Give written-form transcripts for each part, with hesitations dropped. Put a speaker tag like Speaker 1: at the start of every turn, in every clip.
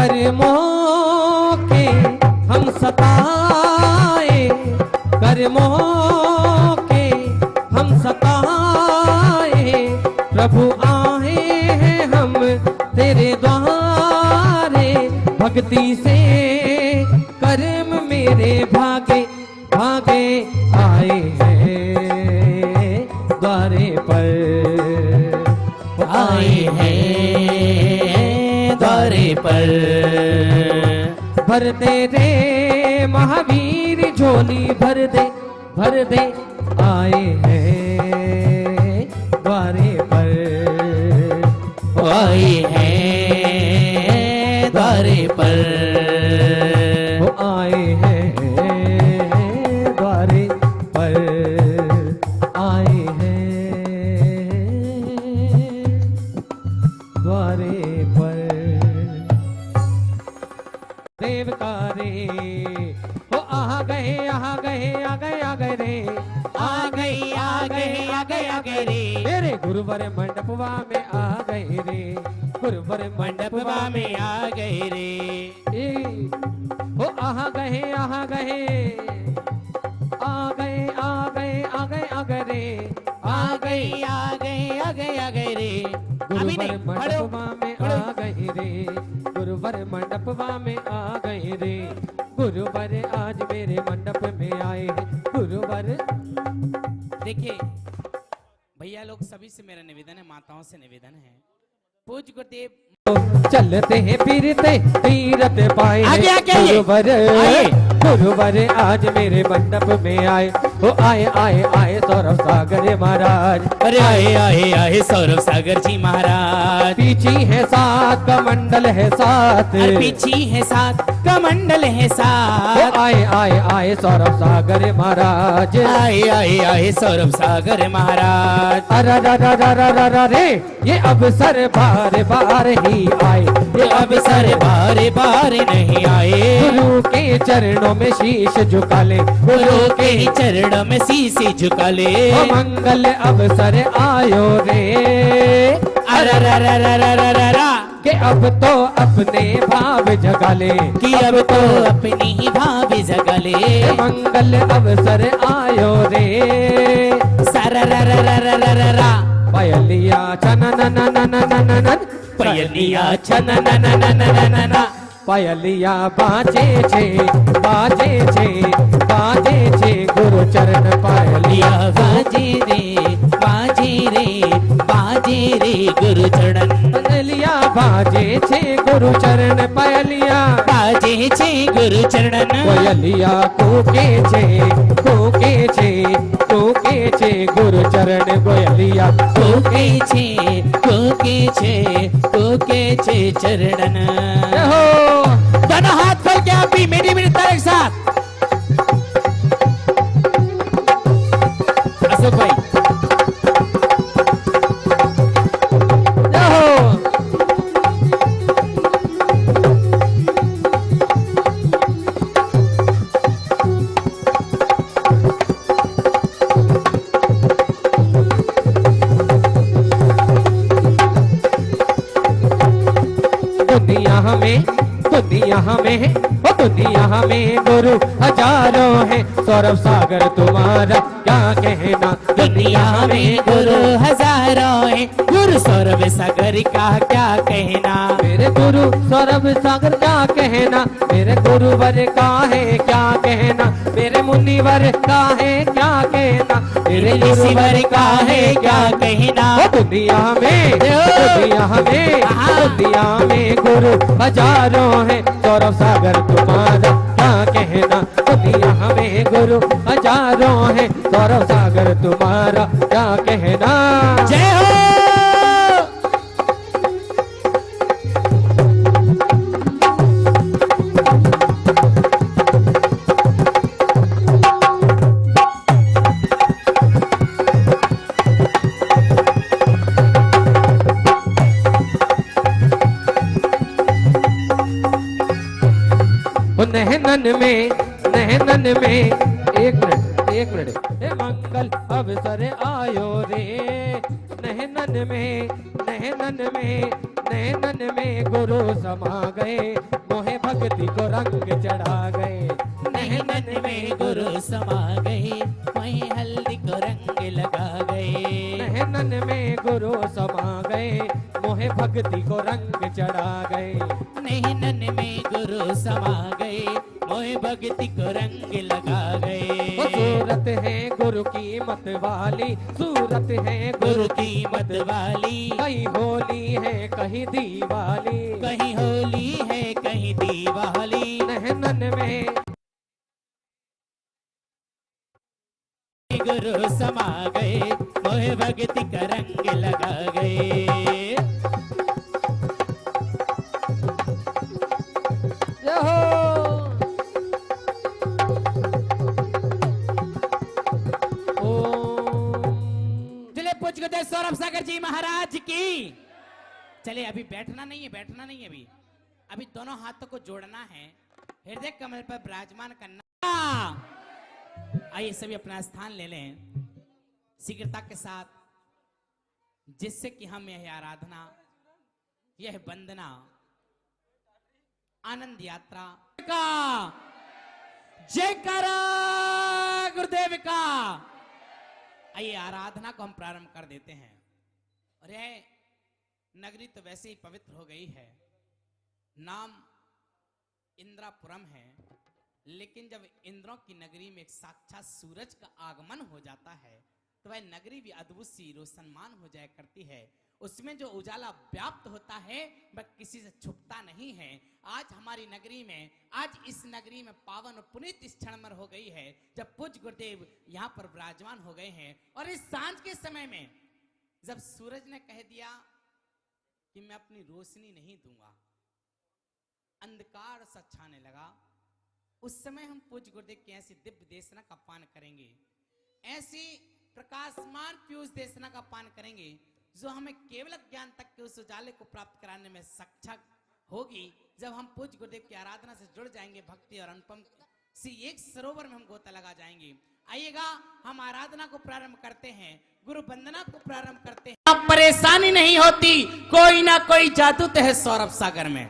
Speaker 1: कर्मों के हम सताए, कर्मों के हम सताए, प्रभु आए हैं हम तेरे द्वारे, भक्ति से कर्म मेरे भागे भागे आए हैं द्वारे पर,
Speaker 2: आए हैं द्वारे पर।
Speaker 1: भर दे रे महावीर झोली भर दे, भर दे आए हैं द्वारे पर,
Speaker 2: आए हैं द्वारे पर,
Speaker 1: आए हैं द्वारे पर, आए हैं द्वारे पर। देवकारे वो आ गए आ गए आ गए आ गए रे,
Speaker 2: आ गई आ गए आ गए आ गए रे,
Speaker 1: मेरे गुरुवर मंडपवा में आ गए रे, गुरुवर
Speaker 2: मंडपवा में आ गए रे।
Speaker 1: वो आ गए आ गए आ गए आ गए आ गए आ गए रे,
Speaker 2: आ गई आ गए आ गए आ गए रे। अभी
Speaker 1: गुरुवर
Speaker 2: नहीं,
Speaker 1: मंडपवा में आ गए रे, गुरुवर मंडपवा में आ गए रे, गुरुवर आज मेरे मंडप में आए हैं, गुरुवर।
Speaker 2: देखिए भैया लोग सभी से मेरा निवेदन है, माताओं से निवेदन है, पूज्य गुरुदेव
Speaker 1: चलते हैं फिरते तीरथ पाए,
Speaker 2: आगे आगे आइए।
Speaker 1: गुरुवर गुरुवर आज मेरे मंडप में आए, वो आए आए आए सौरभ सागर महाराज,
Speaker 2: अरे आए आए आए सौरभ सागर जी महाराज,
Speaker 1: पीछे है साथ कमंडल है साथ,
Speaker 2: अरे पीछी है साथ कमंडल है
Speaker 1: वो
Speaker 2: साथ,
Speaker 1: आए आए आए सौरभ सागर महाराज,
Speaker 2: आए आए आए सौरभ सागर महाराज।
Speaker 1: अरे रे ये अवसर बार बार ही आए,
Speaker 2: ये अवसर बारे बारे नहीं आए,
Speaker 1: गुरु के चरणों में शीश झुका ले,
Speaker 2: गुरु के चरणों में शीशी झुका ले,
Speaker 1: ओ मंगल अवसर आयो रे,
Speaker 2: अरररररररररा,
Speaker 1: कि अब तो अपने भाव जगा ले,
Speaker 2: कि अब तो अपनी ही भाभी जगा ले,
Speaker 1: मंगल अवसर आयो रे,
Speaker 2: सररररररररा,
Speaker 1: पयलिया छननननननननन,
Speaker 2: पयलिया छनननननननना,
Speaker 1: पयलिया बाजे छे बाजे छे बाजे छे, गुरु चरण पयलिया
Speaker 2: लिया बाजे रे बाजे रे बाजे रे गुरु चरण,
Speaker 1: पयलिया बाजे छे गुरु चरण पयलिया,
Speaker 2: बाजे छे गुरु चरण,
Speaker 1: पयलिया कूके छे कूके छे कूके छे, गुरु चरण गोयलिया
Speaker 2: कोके छे कोके छे कोके छे चरणन।
Speaker 1: हो
Speaker 2: दोनों हाथ खोल के आप भी मेरी मेरी तरह एक साथ, अशोक भाई दुनिया हमें गुरु हजारों हैं, सौरभ सागर तुम्हारा क्या कहना, दुनिया में गुरु हजारों हैं, गुरु सौरभ सागर का क्या कहना,
Speaker 1: मेरे गुरु सौरभ सागर क्या कहना, मेरे गुरुवर का है क्या कहना, मेरे मुनिवर का है क्या कहना, मेरे गुरुवर का है क्या कहना, दुनिया में दुनिया में गुरु हजारों हैं, सौरभ सागर तुम्हारा क्या कहना, दुनिया में गुरु हजारों हैं, सौरभ सागर तुम्हारा क्या कहना।
Speaker 2: जय हो।
Speaker 1: नहनन में एक मिनट हे मंगल अवसर आयो रे, नहनन में नैनन में गुरु समा गए, मोहे भक्ति को रंग चढ़ा गए।
Speaker 2: नैनन में गुरु समा गए, वहीं हल्दी को रंग लगा गए।
Speaker 1: नैनन में गुरु समा गए, मोहे भक्ति को रंग चढ़ा गए।
Speaker 2: नैनन में गुरु समा गए, मोहे भक्ति को रंग लगा गए।
Speaker 1: वो सूरत है गुरु की मत वाली, सूरत है
Speaker 2: गुरु की मत वाली,
Speaker 1: कहीं होली है कहीं दीवाली,
Speaker 2: कहीं होली है कहीं दीवाली।
Speaker 1: नैनन में
Speaker 2: गुरु समा गए, मोहे भक्ति का रंग लगा गए।
Speaker 1: जय हो।
Speaker 2: चले पूछ गुरुदेव सौरभ सागर जी महाराज की। चले अभी बैठना नहीं है, बैठना नहीं है, अभी दोनों हाथों को जोड़ना है, हृदय कमल पर विराजमान करना। आइए सभी अपना स्थान ले लें शीघ्रता के साथ, जिससे कि हम यह आराधना, यह वंदना, आनंद यात्रा का जयकारा गुरुदेव का। आइए आराधना को हम प्रारंभ कर देते हैं। और यह नगरी तो वैसे ही पवित्र हो गई है, नाम इंद्रापुरम है, लेकिन जब इंद्रों की नगरी में एक साक्षात सूरज का आगमन हो जाता है तो वह नगरी भी अद्भुत सी रोशनमान हो जाया करती है। उसमें जो उजाला व्याप्त होता है वह किसी से छुपता नहीं है। आज हमारी नगरी में, आज इस नगरी में पावन और पुनीत इस क्षण में हो गई है जब पूज्य गुरुदेव यहाँ पर विराजमान हो गए हैं। और इस सांझ के समय में जब सूरज ने कह दिया कि मैं अपनी रोशनी नहीं दूंगा, अंधकार सा छाने लगा, उस समय हम पूज्य गुरुदेव की ऐसी दिव्य देशना का पान करेंगे, ऐसी प्रकाशमान पीयूष देशना का पान करेंगे जो हमें केवल ज्ञान तक के उस उजाले को प्राप्त कराने में सक्षम होगी। जब हम पूज्य गुरुदेव की आराधना से जुड़ जाएंगे, भक्ति और अनुपम सी एक सरोवर में हम गोता लगा जाएंगे। आइएगा हम आराधना को प्रारंभ करते हैं, गुरु वंदना को प्रारंभ करते हैं। परेशानी नहीं होती, कोई ना कोई जादू तो है सौरभ सागर में,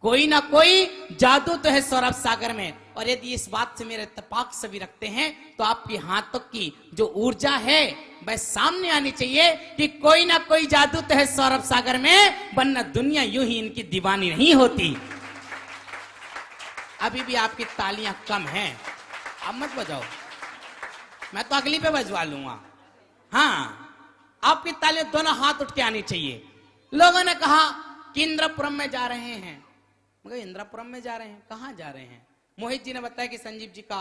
Speaker 2: कोई ना कोई जादू तो है सौरभ सागर में। और यदि इस बात से मेरे इत्तेफाक सभी रखते हैं तो आपके हाथों की जो ऊर्जा है वह सामने आनी चाहिए कि कोई ना कोई जादू तो है सौरभ सागर में, वरना दुनिया यूं ही इनकी दीवानी नहीं होती। अभी भी आपकी तालियां कम हैं, अब मत बजाओ, मैं तो अगली पे बजवा लूंगा। हाँ, आपकी तालियां दोनों हाथ उठ के आनी चाहिए। लोगों ने कहा कि इंद्रपुरम में जा रहे हैं, मगर इंद्रपुरम में जा रहे हैं, कहाँ जा रहे हैं? मोहित जी ने बताया कि संजीव जी का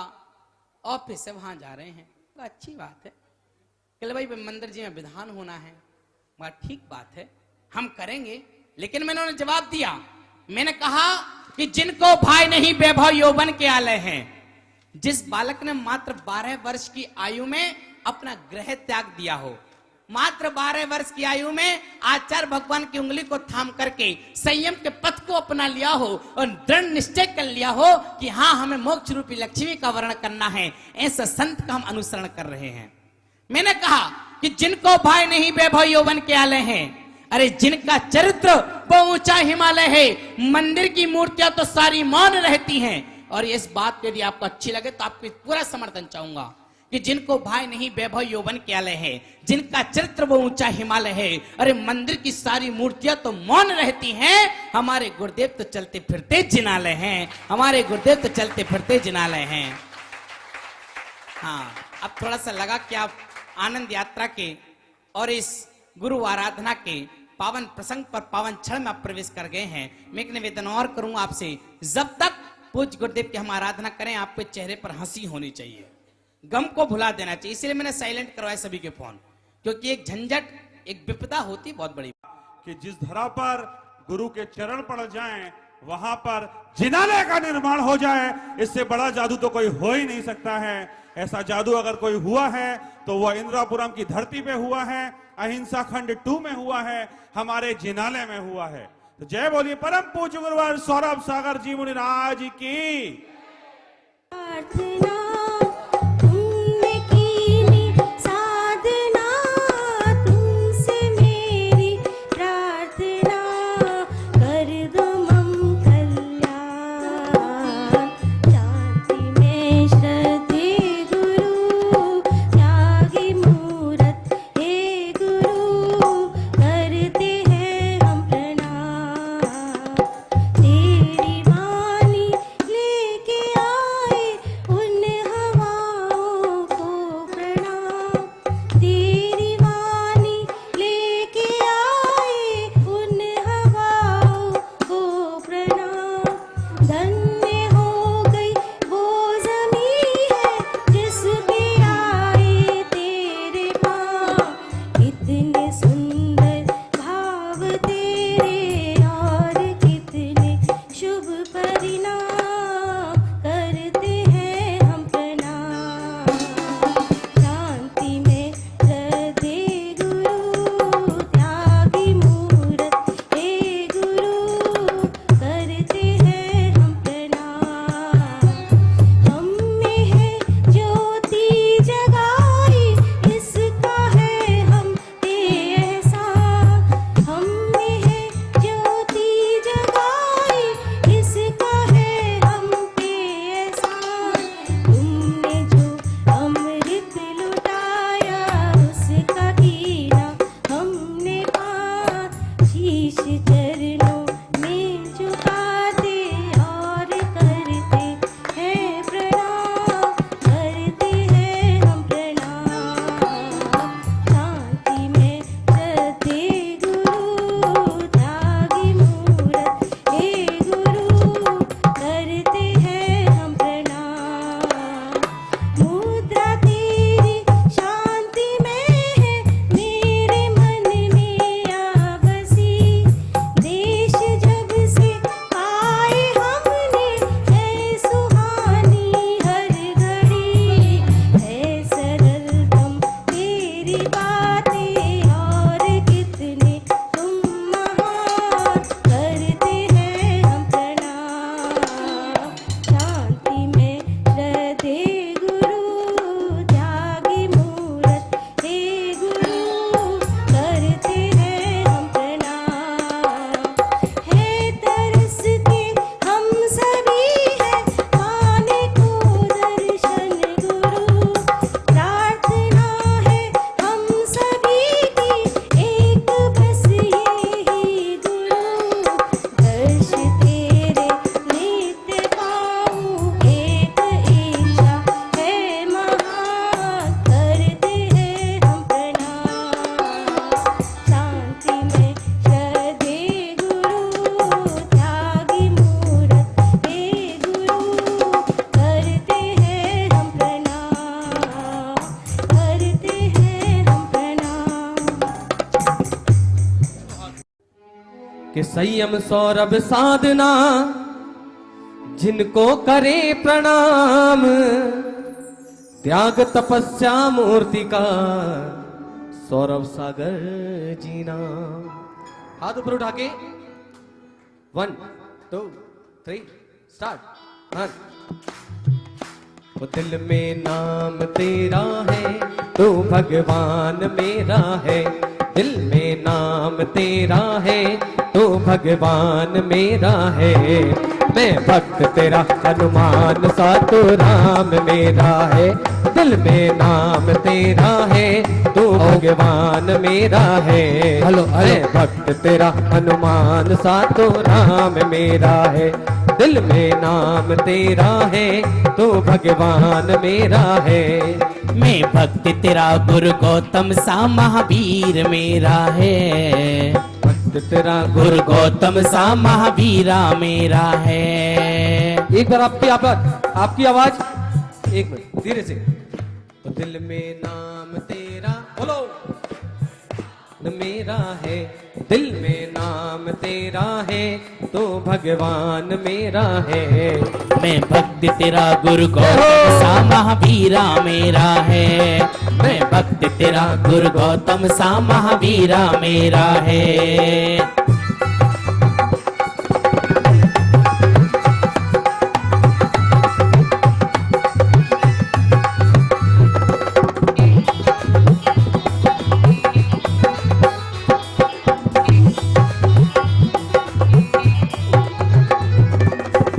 Speaker 2: ऑफिस है, वहां जा रहे हैं। तो अच्छी बात है, कल भाई मंदिर जी में विधान होना है, मगर ठीक बात है, हम करेंगे। लेकिन मैंने उन्हें जवाब दिया, मैंने कहा कि जिनको भाई नहीं वैभव यौवन के आलय हैं, जिस बालक ने मात्र 12 वर्ष की आयु में अपना गृह त्याग दिया हो, मात्र 12 वर्ष की आयु में आचार्य भगवान की उंगली को थाम करके संयम के पथ को अपना लिया हो और दृढ़ निश्चय कर लिया हो कि हाँ हमें मोक्ष रूपी लक्ष्मी का वर्ण करना है, ऐसा संत का हम अनुसरण कर रहे हैं। मैंने कहा कि जिनको भाई नहीं वैभव यौवन के आलय हैं, अरे जिनका चरित्र वो ऊंचा हिमालय है, मंदिर की मूर्तियां तो सारी मौन रहती हैं। और इस बात यदि आपको अच्छी लगे तो आपको पूरा समर्थन चाहूंगा कि जिनको भाई नहीं वैभव यौवन के आलय है, जिनका चरित्र वो ऊंचा हिमालय है, अरे मंदिर की सारी मूर्तियां तो मौन रहती हैं। हमारे गुरुदेव तो चलते फिरते जिनालय हैं, हमारे गुरुदेव तो चलते फिरते जिनालय हैं। हाँ, अब थोड़ा सा लगा कि आप आनंद यात्रा के और इस गुरु आराधना के पावन प्रसंग पर, पावन क्षण में आप प्रवेश कर गए हैं। मैं एक निवेदन और करूंगा आपसे, जब तक पूज्य गुरुदेव की हम आराधना करें आपके चेहरे पर हंसी होनी चाहिए, गम को भुला देना चाहिए। इसलिए मैंने साइलेंट करवाया सभी के फोन, क्योंकि एक झंझट, एक विपदा होती बहुत बड़ी।
Speaker 3: कि जिस धरा पर गुरु के चरण पड़ जाएं, वहां पर जिनालय का निर्माण हो जाए, इससे बड़ा जादू तो कोई हो ही नहीं सकता है। ऐसा जादू अगर कोई हुआ है तो वह इंद्रापुरम की धरती पे हुआ है, अहिंसा खंड 2 में हुआ है, हमारे जिनालय में हुआ है। तो जय बोलिए परम पूज्य गुरुवर सौरभ सागर जी मुनिराज की।
Speaker 4: साधना तुमसे मेरी धन्य हो गई वो ज़मीं है जिसके आए तेरे पाँव। इतने सुंदर भाव तेरे और कितने शुभ परिणाम, करते हैं हम प्रणाम। शांति में हृदय गुरु त्यागी मूरत हे गुरु, करते हैं हम प्रणाम। हम में है ज्योति जगाई, इसका है हम पे एहसान। हम में है ज्योति जगाई, इसका है हम पे एहसान। तुमने जो अमृत लुटाया, उसका कीना हमने पाया। शीश चरणों में झुकाते और करते हैं प्रणाम, करते हैं हम प्रणाम। शांति में रहते गुरु त्यागी मूरत हे गुरु, करते हैं हम प्रणाम। मुद्रा तेरी शांति में है, मेरे मन में आ बसी। देश जब से पाए हमने, है सुहानी हर घड़ी। है सरलतम तेरी बातें और कितने तुम महान, करते हैं हम प्रणाम। शांति में रहते गुरु त्यागी मूरत हे गुरु, करते हैं हम प्रणाम। है तरस के हम सभी है, पाने को दर्शन गुरु। प्रार्थना है हम सभी की, एक बस यही गुरु। दर्श तेरे नित्य पाऊं, एक इच्छा है महान, करते हैं हम प्रणाम। शांति में श्रद्धे गुरु त्यागी मूरत हे गुरु, करते हैं हम प्रणाम, करते हैं हम प्रणाम।
Speaker 1: कि संयम सौरभ साधना जिनको करे प्रणाम, त्याग तपस्या मूर्ति का सौरभ सागर जीना। हाथ ऊपर उठा के 1 2 3 स्टार्ट। वो दिल में नाम तेरा है, तू भगवान मेरा है। दिल में नाम तेरा है, तू भगवान मेरा है। मैं भक्त तेरा हनुमान सा तू राम मेरा है। दिल में नाम तेरा है, तू भगवान मेरा है। मैं भक्त तेरा हनुमान सा तू राम मेरा है। दिल में नाम तेरा है, तू भगवान मेरा है।
Speaker 2: मैं भक्त तेरा गुरु गौतम सा महावीर मेरा है।
Speaker 1: भक्त तेरा
Speaker 2: गुरु गौतम सा महावीरा मेरा है।
Speaker 1: एक बार आपकी आवाज, एक मिनट धीरे से। तो दिल में नाम तेरा बोलो मेरा है। दिल में नाम तेरा है, तो भगवान मेरा है।
Speaker 2: मैं भक्त तेरा गुरु गौतम सा महावीरा मेरा है। मैं भक्त तेरा गुरु गौतम सा महावीरा मेरा है।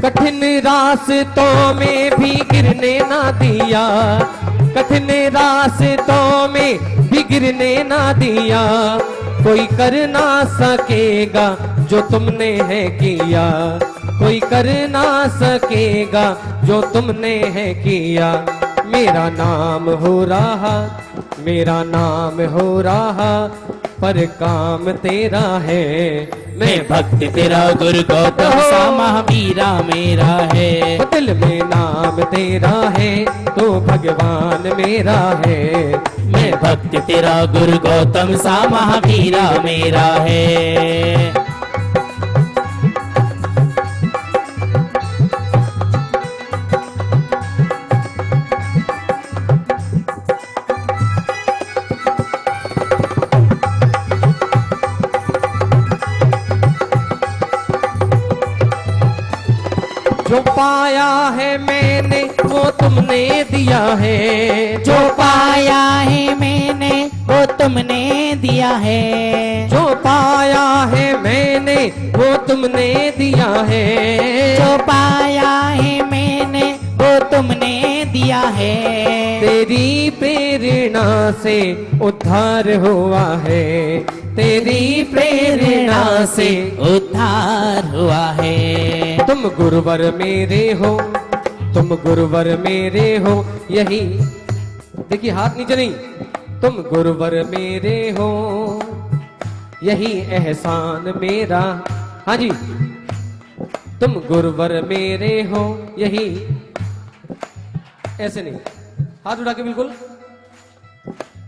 Speaker 1: कठिन रास्तों में भी गिरने ना दिया। कठिन रास्तों में भी गिरने ना दिया। कोई कर ना सकेगा जो तुमने है किया। कोई कर ना सकेगा जो तुमने है किया। मेरा नाम हो रहा, मेरा नाम हो रहा, पर काम तेरा है।
Speaker 2: मैं भक्त तेरा गुरु गौतम सा महावीरा मेरा है।
Speaker 1: दिल में नाम तेरा है तो भगवान मेरा है।
Speaker 2: मैं भक्त तेरा गुरु गौतम सा महावीरा मेरा है।
Speaker 1: जो पाया है मैंने वो तुमने दिया है।
Speaker 2: जो पाया है मैंने वो तुमने दिया है।
Speaker 1: जो पाया है मैंने वो तुमने दिया है।
Speaker 2: जो पाया है मैंने वो तुमने दिया है।
Speaker 1: तेरी प्रेरणा से उद्धार हुआ है। तेरी प्रेरणा से
Speaker 2: उद्धार हुआ है।
Speaker 1: तुम गुरुवर मेरे हो, तुम गुरुवर मेरे हो, यही देखिए हाथ नीचे नहीं। तुम गुरुवर मेरे हो यही एहसान मेरा। हाँ जी, तुम गुरुवर मेरे हो यही, ऐसे नहीं, हाथ उठा के बिल्कुल।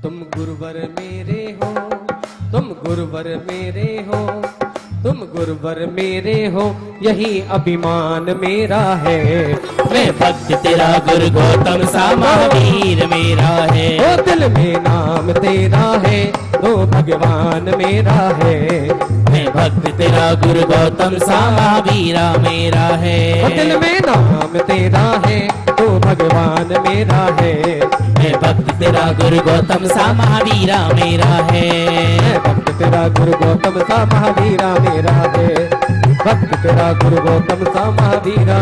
Speaker 1: तुम गुरुवर मेरे हो, तुम गुरुवर मेरे हो, तुम गुरुवर मेरे हो, यही अभिमान मेरा है।
Speaker 2: मैं भक्त तेरा गुरु गौतम सा महावीर मेरा है।
Speaker 1: ओ दिल में नाम तेरा है तो भगवान मेरा है।
Speaker 2: मैं भक्त तेरा गुरु गौतम सा महावीरा मेरा है।
Speaker 1: ओ दिल में नाम तेरा है तो भगवान मेरा है।
Speaker 2: मैं भक्त तेरा गुरु गौतम सा महावीरा मेरा है।
Speaker 1: मैं भक्त तेरा गुरु गौतम सा महावीरा मेरा है। भक्त तेरा गुरु गौतम सा महावीरा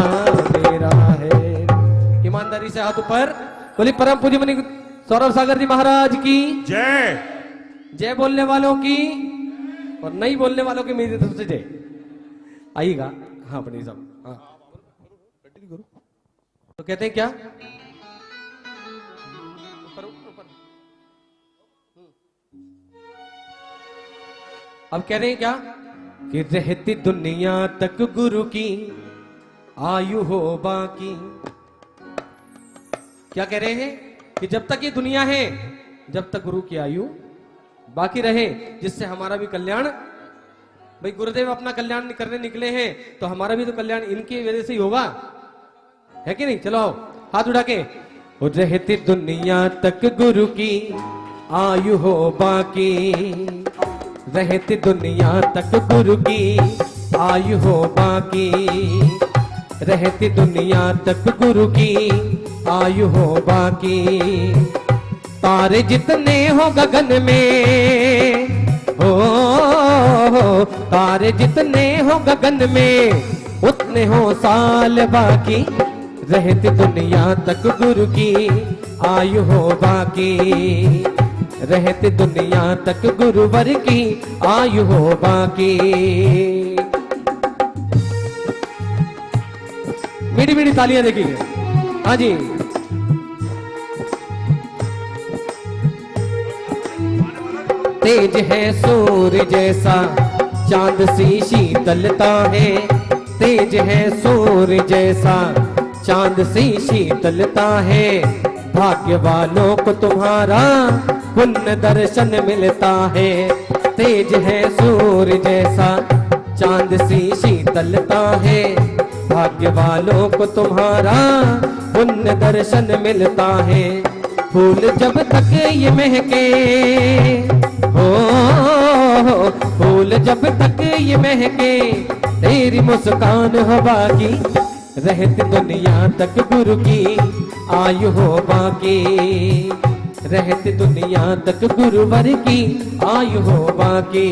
Speaker 1: मेरा है। ईमानदारी से हाथ ऊपर बोली। परम पूज्य मुनि सौरभ सागर जी महाराज की
Speaker 3: जय।
Speaker 1: जय बोलने वालों की और नहीं बोलने वालों की मेरी तरफ से जय। आइएगा। हाँ पंडित साहब, हाँ तो कहते हैं क्या, अब कह रहे हैं क्या कि रहती दुनिया तक गुरु की आयु हो बाकी। क्या कह रहे हैं कि जब तक ये दुनिया है, जब तक गुरु की आयु बाकी रहे, जिससे हमारा भी कल्याण। भाई गुरुदेव अपना कल्याण करने निकले हैं तो हमारा भी तो कल्याण इनकी वजह से ही होगा, है कि नहीं। चलो हाथ उठा के। रहती दुनिया तक गुरु की आयु हो बाकी। रहती दुनिया तक गुरु की आयु हो बाकी। रहती दुनिया तक गुरु की आयु हो बाकी। तारे जितने हो गगन में हो, तारे जितने हो गगन में उतने हो साल बाकी। रहती दुनिया तक गुरु की आयु हो बाकी। रहती दुनिया तक गुरुवर की आयु हो बाकी। मीठी मीठी तालियां देखिए। हाँ जी, तेज है सूर्य जैसा चांद सी शीतलता है। तेज है सूर्य जैसा चांद सी शीतलता है। भाग्य वालों को तुम्हारा पुण्य दर्शन मिलता है। तेज है सूर्य जैसा चांद सी शीतलता है। भाग्य वालों को तुम्हारा पुण्य दर्शन मिलता है। फूल जब तक ये महके हो, फूल जब तक ये महके तेरी मुस्कान हो बाकी। रहती दुनिया तक गुरु की आयु हो बाकी। रहती दुनिया तक गुरुवर की आयु हो बाकी।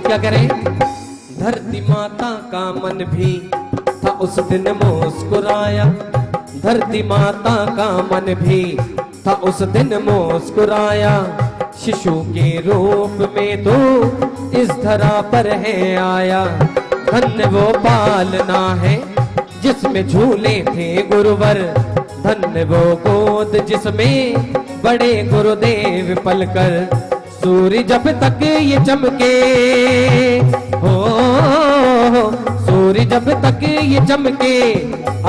Speaker 1: क्या करें, धरती माता का मन भी था उस दिन मुस्कुराया। धरती माता का मन भी था उस दिन मुस्कुराया। शिशु के रूप में तू इस धरा पर है आया। धन्य वो पालना है जिसमें झूले थे गुरुवर, धन्य वो गोद जिसमें बड़े गुरुदेव पलकर। सूर्य जब तक ये चमके हो, सूर्य जब तक ये चमके,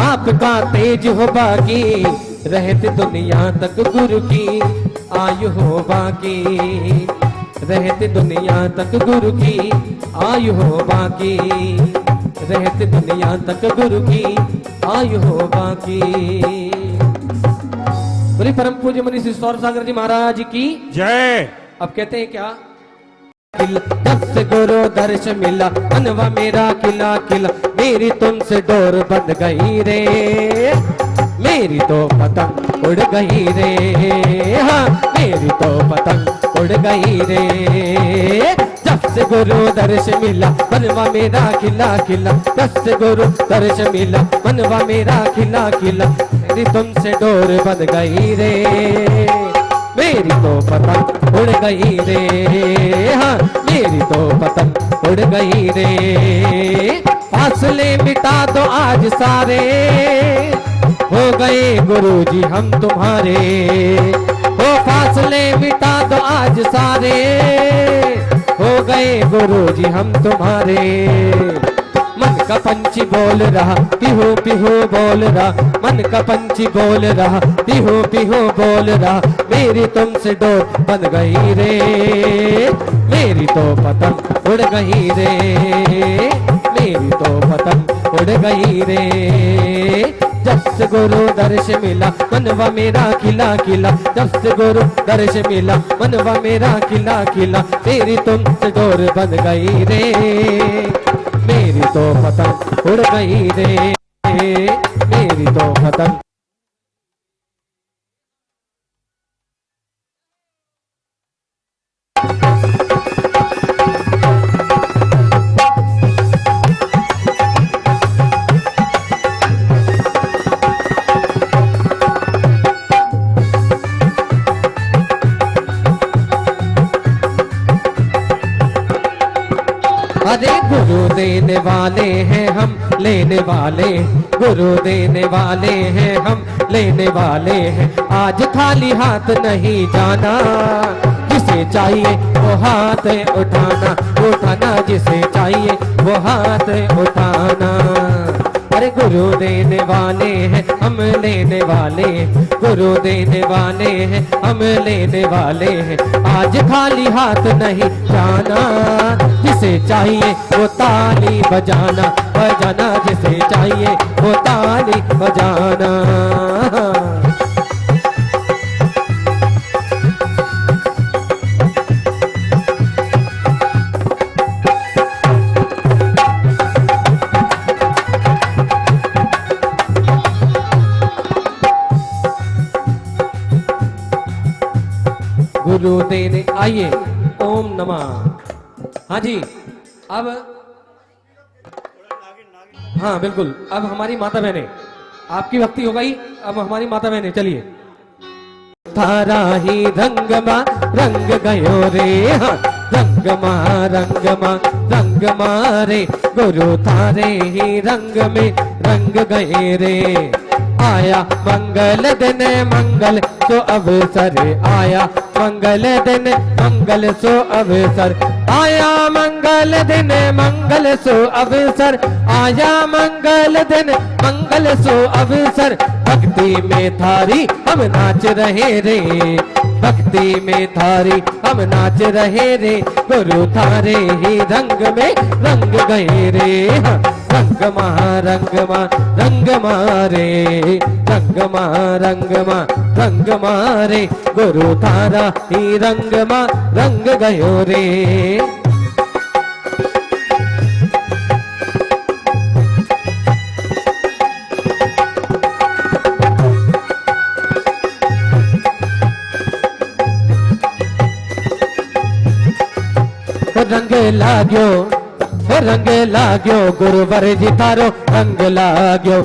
Speaker 1: आपका तेज हो बाकी, रहते दुनिया तक गुरु की आयु हो बाकी, रहते दुनिया तक गुरु की आयु हो बाकी, रहते दुनिया तक गुरु की आयु हो बाकी। बोले परम पूज्य मुनि श्री सौरभ सागर जी महाराज की
Speaker 3: जय।
Speaker 1: अब कहते हैं क्या, जब से गुरु दर्श मिला मनवा मेरा खिला खिला, मेरी तुमसे डोर बंध गई रे, मेरी तो पतंग उड़ गई रे, हाँ मेरी तो पतंग उड़ गई रे। जब से गुरु दर्श मिला मनवा मेरा खिला खिला, जब से गुरु दर्श मिला मनवा मेरा खिला खिला, मेरी तुमसे डोर बंध गई रे, मेरी तो पतंग उड़ गई रे, हाँ मेरी तो पतंग उड़ गई रे। फासले मिटा दो आज सारे, हो गए गुरुजी हम तुम्हारे, हो फासले मिटा दो आज सारे, हो गए गुरुजी हम तुम्हारे। मन का पंछी बोल रहा पिहू पिहू बोल रहा, मन का पंछी बोल रहा पिहू पिहू बोल रहा, मेरी तुमसे डोर बंध गई रे, मेरी तो पतंग उड़ गई रे, मेरी तो पतंग उड़ गई रे। जब से गुरु दर्श मिला मनवा मेरा खिला खिला, जब से गुरु दर्श मिला मनवा मेरा खिला खिला, मेरी तुमसे डोर बंध गई रे, मेरी तो पतंग उड़ गई रे, मेरी तो पतंग। अरे गुरु देने वाले हैं हम लेने वाले, गुरु देने वाले हैं हम लेने वाले हैं, आज खाली हाथ नहीं जाना, जिसे चाहिए वो हाथ उठाना, उठाना जिसे चाहिए वो हाथ उठाना। अरे गुरु देने वाले हैं हम लेने वाले, गुरु देने वाले हैं हम लेने वाले हैं, आज खाली हाथ नहीं जाना, जिसे चाहिए वो ताली बजाना, बजाना जिसे चाहिए वो ताली बजाना। गुरु देने आइए, ओम नमः। हाँ जी, अब हाँ बिल्कुल, अब हमारी माता बहनें, आपकी भक्ति हो गई, अब हमारी माता बहनें चलिए। थारा ही रंगमा रंग गयो रे, हाँ रंगमा रंगमा रे, गुरु थारे ही रंग में रंग गए रे। आया मंगल दिन मंगल सो अवसर, आया मंगल दिन मंगल सो अवसर, आया मंगल दिन मंगल सो अवसर, आया मंगल दिन मंगल सो अवसर। भक्ति में थारी हम नाच रहे रे, भक्ति में थारी हम नाच रहे रे, गुरु थारे ही रंग में रंग गए रे। रंगमा रंगमा रंगमा रे, रंगमा रंगमा रंगमा रे, गुरु थारा ही रंगमा रंग गयो रे। रंग लाग्यो ओ रंग लाग्यो गुरुवर जी थारो रंग लाग्यो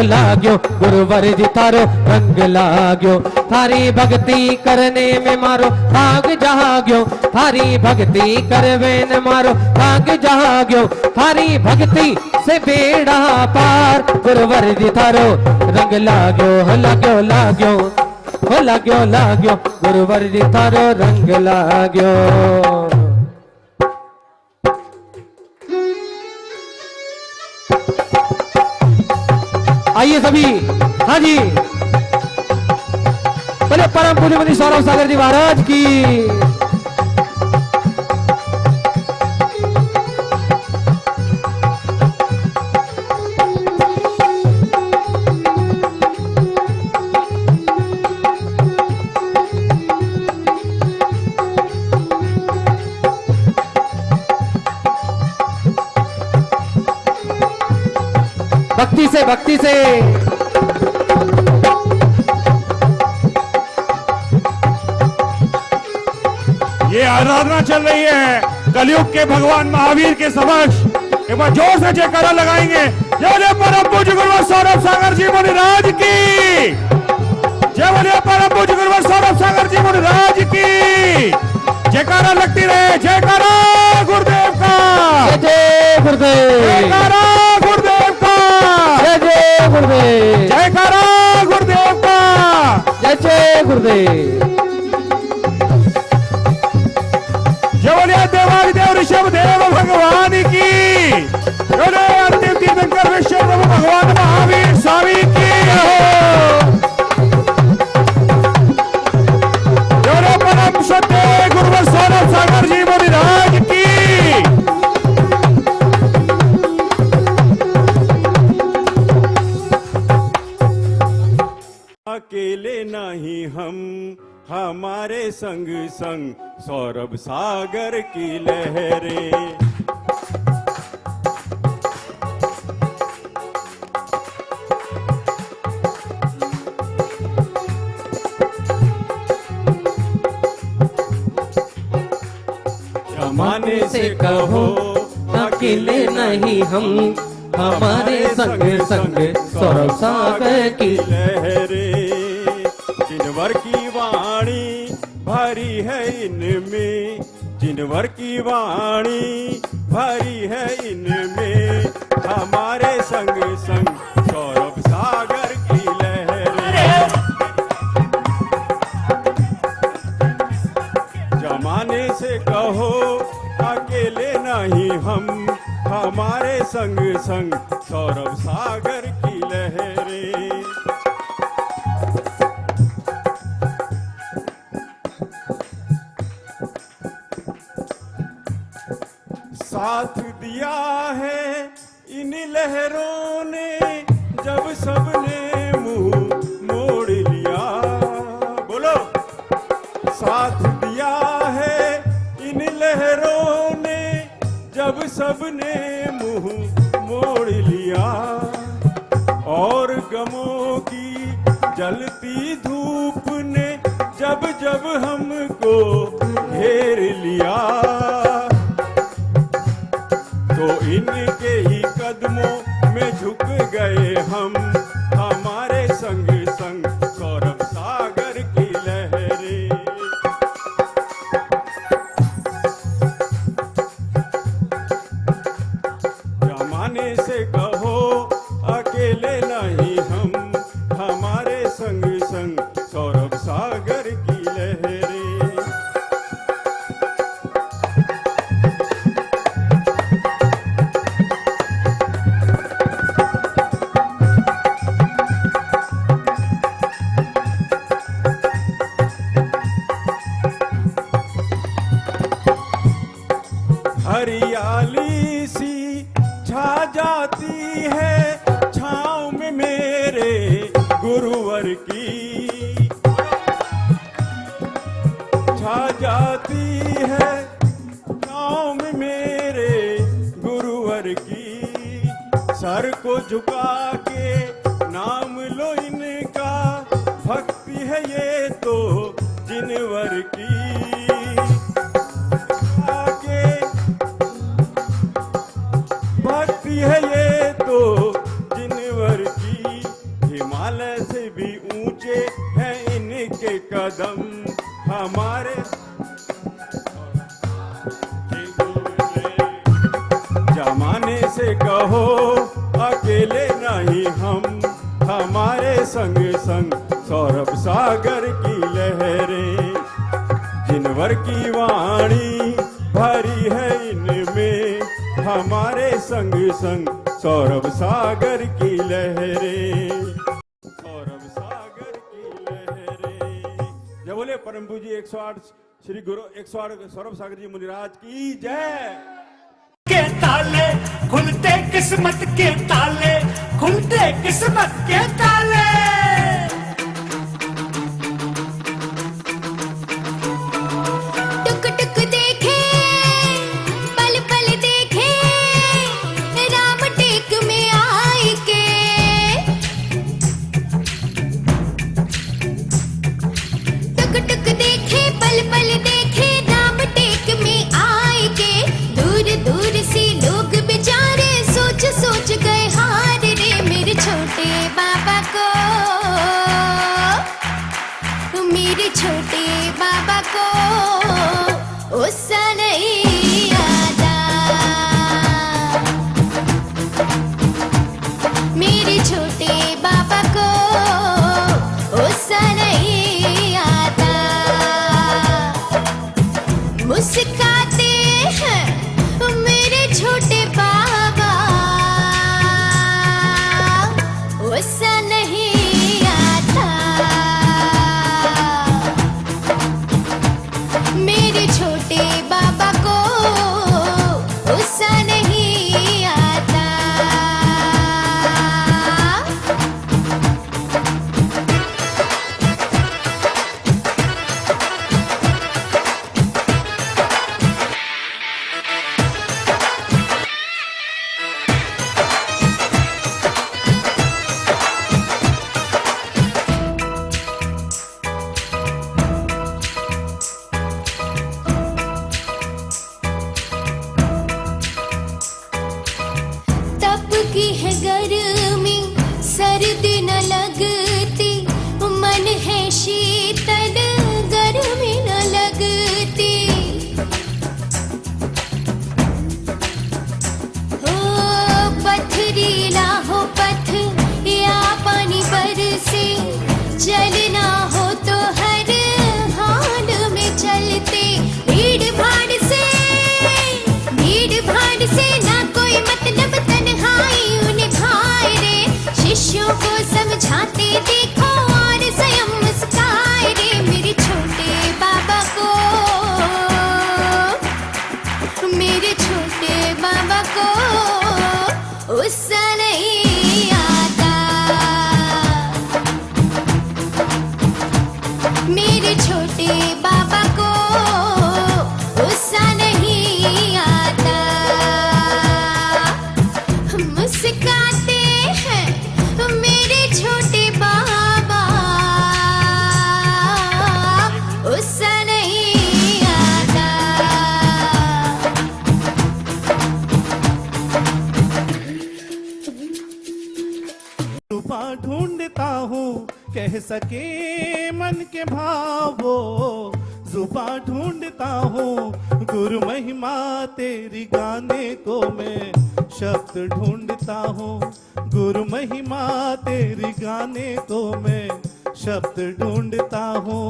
Speaker 1: लाग्यो गुरुवर जी थारो रंग लाग्यो थारी भक्ति करने में मारो भाग जाग्यो थारी भक्ति करवे न मारो भाग जाग्यो थारी भक्ति से बेड़ा पार गुरुवर जी थारो रंग लाग्यो गुरुवर जी थारो रंग लाग्यो। आइए सभी, हाँ जी, बोले परम पूज्य मुनि सौरभ सागर जी महाराज की। भक्ति से
Speaker 3: ये आराधना चल रही है कलयुग के भगवान महावीर के समक्ष। एक बार जोर से जयकारा लगाएंगे। जय जय परम पूज्य गुरुवर सौरभ सागर जी मुनिराज की जय। बोलिए परम पूज्य गुरुवर सौरभ सागर जी मुनिराज की जयकारा लगती रहे। जयकारा गुरुदेव का
Speaker 1: जय गुरुदेव,
Speaker 3: जयकारा गुरुदेव का
Speaker 1: जय गुरुदेव,
Speaker 3: जयकारा गुरुदेव का
Speaker 1: जय गुरुदेव।
Speaker 3: जय बोलिए देवादिदेव ऋषभ देव भगवान की। बोलिए अंतिम तीर्थंकर विश्व प्रभु भगवान महावीर स्वामी की। बोलिए परम सत्य गुरुवर सौरभ सागर जी मुनिराज की।
Speaker 5: अकेले नहीं हम हमारे संग संग सौरभ सागर की लहरें। जमाने से कहो
Speaker 1: अकेले नहीं हम हमारे संग संग सौरभ सागर की।
Speaker 5: लहरें जिनवर की वाणी भरी है इनमें, जिनवर की वाणी भरी है इनमें हमारे संग संग सौरभ सागर की लहरें। जमाने से कहो अकेले नहीं हम हमारे संग संग सौरभ सागर की लहरें। साथ दिया है इन लहरों ने जब सबने मुंह मोड़ लिया। बोलो, साथ दिया है इन लहरों ने जब सबने मुंह मोड़ लिया। और गमों की जलती धूप ने जब जब हमको घेर लिया, तो इनके ही कदमों में झुक गए हम हमारे संग संग सौरभ सागर की लहरें। जमाने से कहो अकेले नहीं हम हमारे संग संग सौरभ सागर की लहरें। हरियाली सी छा जाती है छाँव में मेरे गुरुवर की, छा जाती है छाँव में मेरे गुरुवर की। सर को झुका के नाम लो इनका, भक्ति है ये तो जिनवर की। जमाने से कहो अकेले नहीं हम, हमारे संग संग सौरभ सागर की लहरें, जिनवर की वाणी भरी है इनमें, हमारे संग संग सौरभ सागर की लहरें, सौरभ सागर की लहरें। जय बोले परम पूज्य 108 श्री गुरु 108 सौरभ सागर जी मुनिराज की जय।
Speaker 6: के ताले खुलते किस्मत के ताले, खुलते किस्मत के ताले।
Speaker 4: टुक टुक देखे पल पल देखे राम टेक में आई के, टुक टुक देखे पल पल देखे राम टेक में आई के। दूर दूर से लोग बेचारे सोच सोच गए हार रे, मेरे छोटे बाबा को, मेरे छोटे बाबा को उससा नहीं आता, मेरे छोटे बाबा को उससा नहीं आता। मुस्काते हैं मेरे छोटे बाबा, उससा नहीं आता, मेरे छोटे बाबा को उससा नहीं आता। तप की है गर्मी सर्दी न लगती, मन है शीतल गर्मी न लगती। हो पथरीला हो पथ या पानी बरसे, चलना हो तो हर हाल में चलते। भीड़ भाड़ से ना कोई मतलब, तन्हाई उन्हें खाए रे, शिष्यों को समझाते देखो और स्वयं मुस्काए रे, मेरे छोटे बाबा को, मेरे छोटे बाबा को उससा नहीं आता, मेरे छोटे बाबा को उससा नहीं आता। मुस्काते हैं मेरे छोटे बाबा, उससा नहीं आता।
Speaker 7: रूपा ढूंढता हूँ कह सके मन के भावो, जुबा ढूंढता हूँ गुरु महिमा तेरी गाने को मैं, शब्द ढूंढता हूँ गुरु महिमा तेरी गाने को मैं, शब्द ढूंढता हूँ।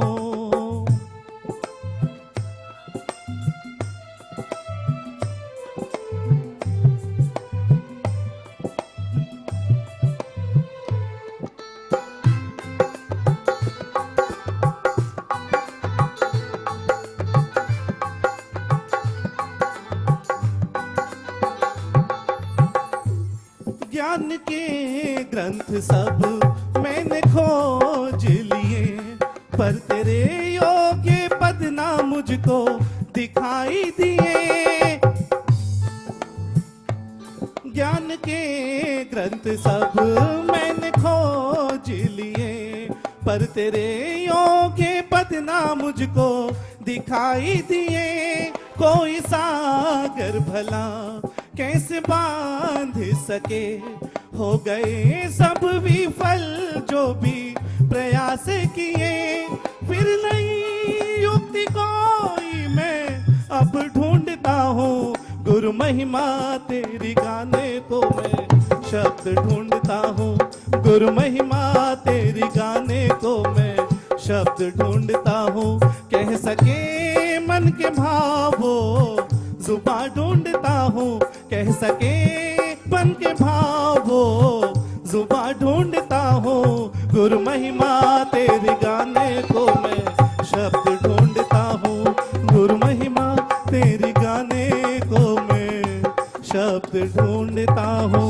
Speaker 7: ज्ञान के ग्रंथ सब मैंने खोज लिए, पर तेरे योग्य पद ना मुझको दिखाई दिए। ज्ञान के ग्रंथ सब मैंने खोज लिए, पर तेरे योग्य पद ना मुझको दिखाई दिए। कोई सागर भला कैसे बांध सके, हो गए सब विफल जो भी प्रयास किए। फिर नई युक्ति कोई मैं अब ढूंढ हूँ गुरु महिमा तेरी गाने को मैं शब्द ढूंढता हूँ गुरु महिमा तेरी गाने को मैं शब्द ढूंढता हूँ कह सके मन के भावो जुबां ढूंढता हूँ कह सके मन के भावो जुबां ढूंढता हूँ गुरु महिमा तेरी गाने को मैं शब्द ढूंढता हूँ गुरु महिमा तेरी गाने को मैं शब्द ढूंढता हूँ।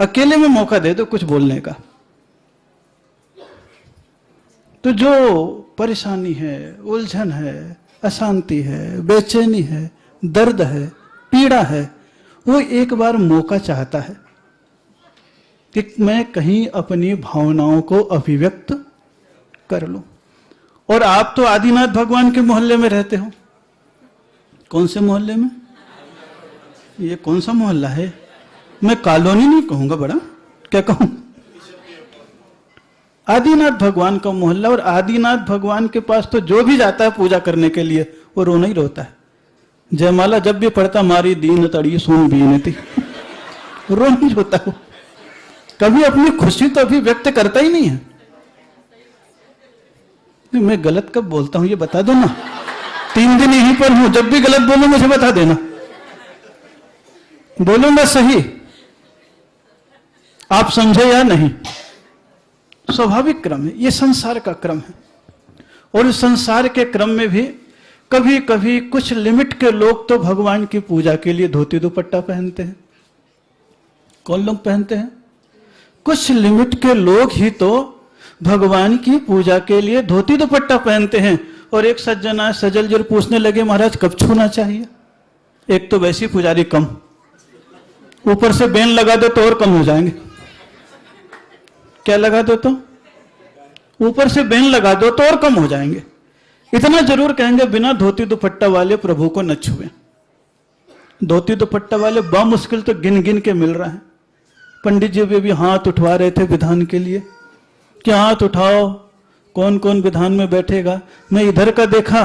Speaker 8: अकेले में मौका दे दो कुछ बोलने का, तो जो परेशानी है, उलझन है, अशांति है, बेचैनी है, दर्द है, पीड़ा है, वो एक बार मौका चाहता है कि मैं कहीं अपनी भावनाओं को अभिव्यक्त कर लूं। और आप तो आदिनाथ भगवान के मोहल्ले में रहते हो। कौन से मोहल्ले में? ये कौन सा मोहल्ला है? मैं कॉलोनी नहीं कहूंगा, बड़ा क्या कहूं? आदिनाथ भगवान का मोहल्ला। और आदिनाथ भगवान के पास तो जो भी जाता है पूजा करने के लिए वो रोना ही रोता है। जयमाला जब भी पढ़ता मारी दीन तड़ी सुन बीन थी, रोना ही रोता हो। कभी अपनी खुशी तो अभी व्यक्त करता ही नहीं है। मैं गलत कब बोलता हूं ये बता दो ना। 3 दिन यहीं पर हूं, जब भी गलत बोलूं मुझे बता देना, बोलूंगा सही, आप समझे या नहीं। स्वाभाविक क्रम है, ये संसार का क्रम है। और इस संसार के क्रम में भी कभी कभी कुछ लिमिट के लोग तो भगवान की पूजा के लिए धोती दुपट्टा पहनते हैं। कौन लोग पहनते हैं? कुछ लिमिट के लोग ही तो भगवान की पूजा के लिए धोती दुपट्टा पहनते हैं। और एक सज्जना सजल जर पूछने लगे महाराज कब छूना चाहिए? एक तो वैसी पुजारी कम, ऊपर से बेन लगा दो तो और कम हो जाएंगे। क्या लगा दो तो? ऊपर से बेन लगा दो तो और कम हो जाएंगे। इतना जरूर कहेंगे बिना धोती दुपट्टा वाले प्रभु को न छुए। धोती दुपट्टा वाले बामुश्किल तो गिन गिन के मिल रहा है। पंडित जी भी हाथ उठवा रहे थे विधान के लिए कि हाथ उठाओ, कौन कौन विधान में बैठेगा। मैं इधर का देखा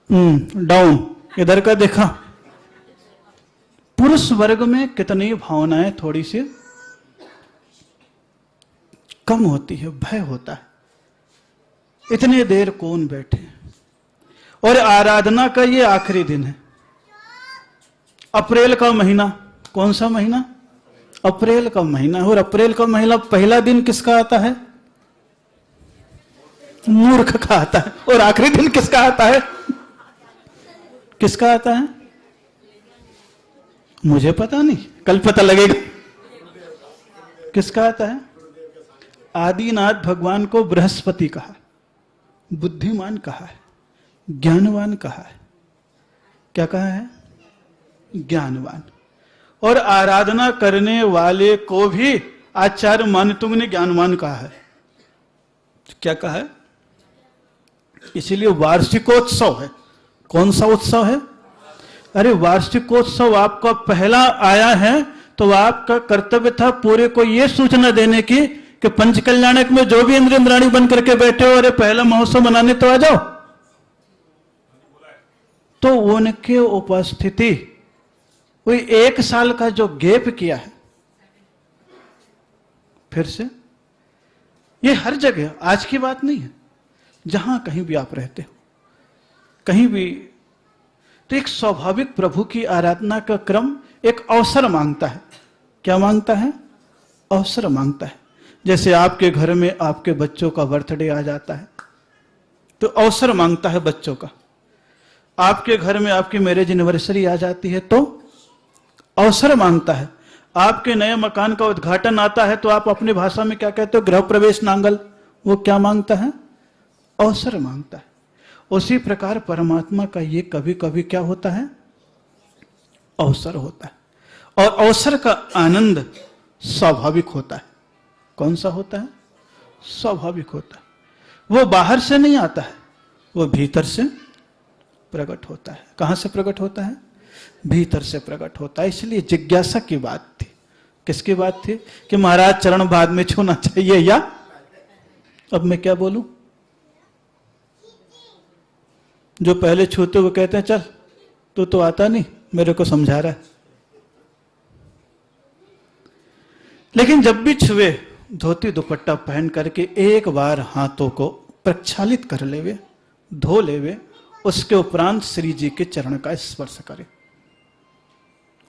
Speaker 8: डाउन, इधर का देखा। पुरुष वर्ग में कितनी भावनाएं थोड़ी सी कम होती है, भय होता है। इतने देर कौन बैठे? और आराधना का ये आखिरी दिन है, अप्रैल का महीना। कौन सा महीना? अप्रैल का महीना। और अप्रैल का महीना पहला दिन किसका आता है? मूर्ख का आता है। और आखिरी दिन किसका आता है? किसका आता है? मुझे पता नहीं, कल पता लगेगा। किसका आता है? आदिनाथ भगवान को बृहस्पति कहा, बुद्धिमान कहा है, ज्ञानवान कहा है। क्या कहा है? ज्ञानवान। और आराधना करने वाले को भी आचार्य मानतुंग ने ज्ञानवान कहा है। क्या कहा है? इसीलिए वार्षिकोत्सव है। कौन सा उत्सव है? अरे वार्षिकोत्सव आपका पहला आया है तो आपका कर्तव्य था पूरे को यह सूचना देने की कि पंचकल्याणक में जो भी इंद्र इंद्राणी बन करके बैठे हो, अरे पहला महोत्सव मनाने तो आ जाओ। तो उनके उपस्थिति, कोई 1 साल का जो गैप किया है, फिर से ये हर जगह, आज की बात नहीं है, जहां कहीं भी आप रहते हो, कहीं भी, तो एक स्वाभाविक प्रभु की आराधना का क्रम एक अवसर मांगता है। क्या मांगता है? अवसर मांगता है। जैसे आपके घर में आपके बच्चों का बर्थडे आ जाता है तो अवसर मांगता है बच्चों का। आपके घर में आपकी मैरिज एनिवर्सरी आ जाती है तो अवसर मांगता है। आपके नए मकान का उद्घाटन आता है तो आप अपनी भाषा में क्या कहते हो? गृह प्रवेश नांगल। वो क्या मांगता है? अवसर मांगता है। उसी प्रकार परमात्मा का ये कभी कभी क्या होता है? अवसर होता है। और अवसर का आनंद स्वाभाविक होता है। कौन सा होता है? स्वाभाविक होता है। वो बाहर से नहीं आता है, वो भीतर से प्रकट होता है। कहां से प्रकट होता है? भीतर से प्रकट होता है। इसलिए जिज्ञासा की बात थी। किसकी बात थी? कि महाराज चरण बाद में छूना चाहिए या अब मैं क्या बोलूं? जो पहले छूते वो कहते हैं चल तू तो आता नहीं, मेरे को समझा रहा है। लेकिन जब भी छुए धोती दुपट्टा पहन करके एक बार हाथों को प्रक्षालित कर लेवे, धो लेवे, उसके उपरांत श्री जी के चरण का स्पर्श करे।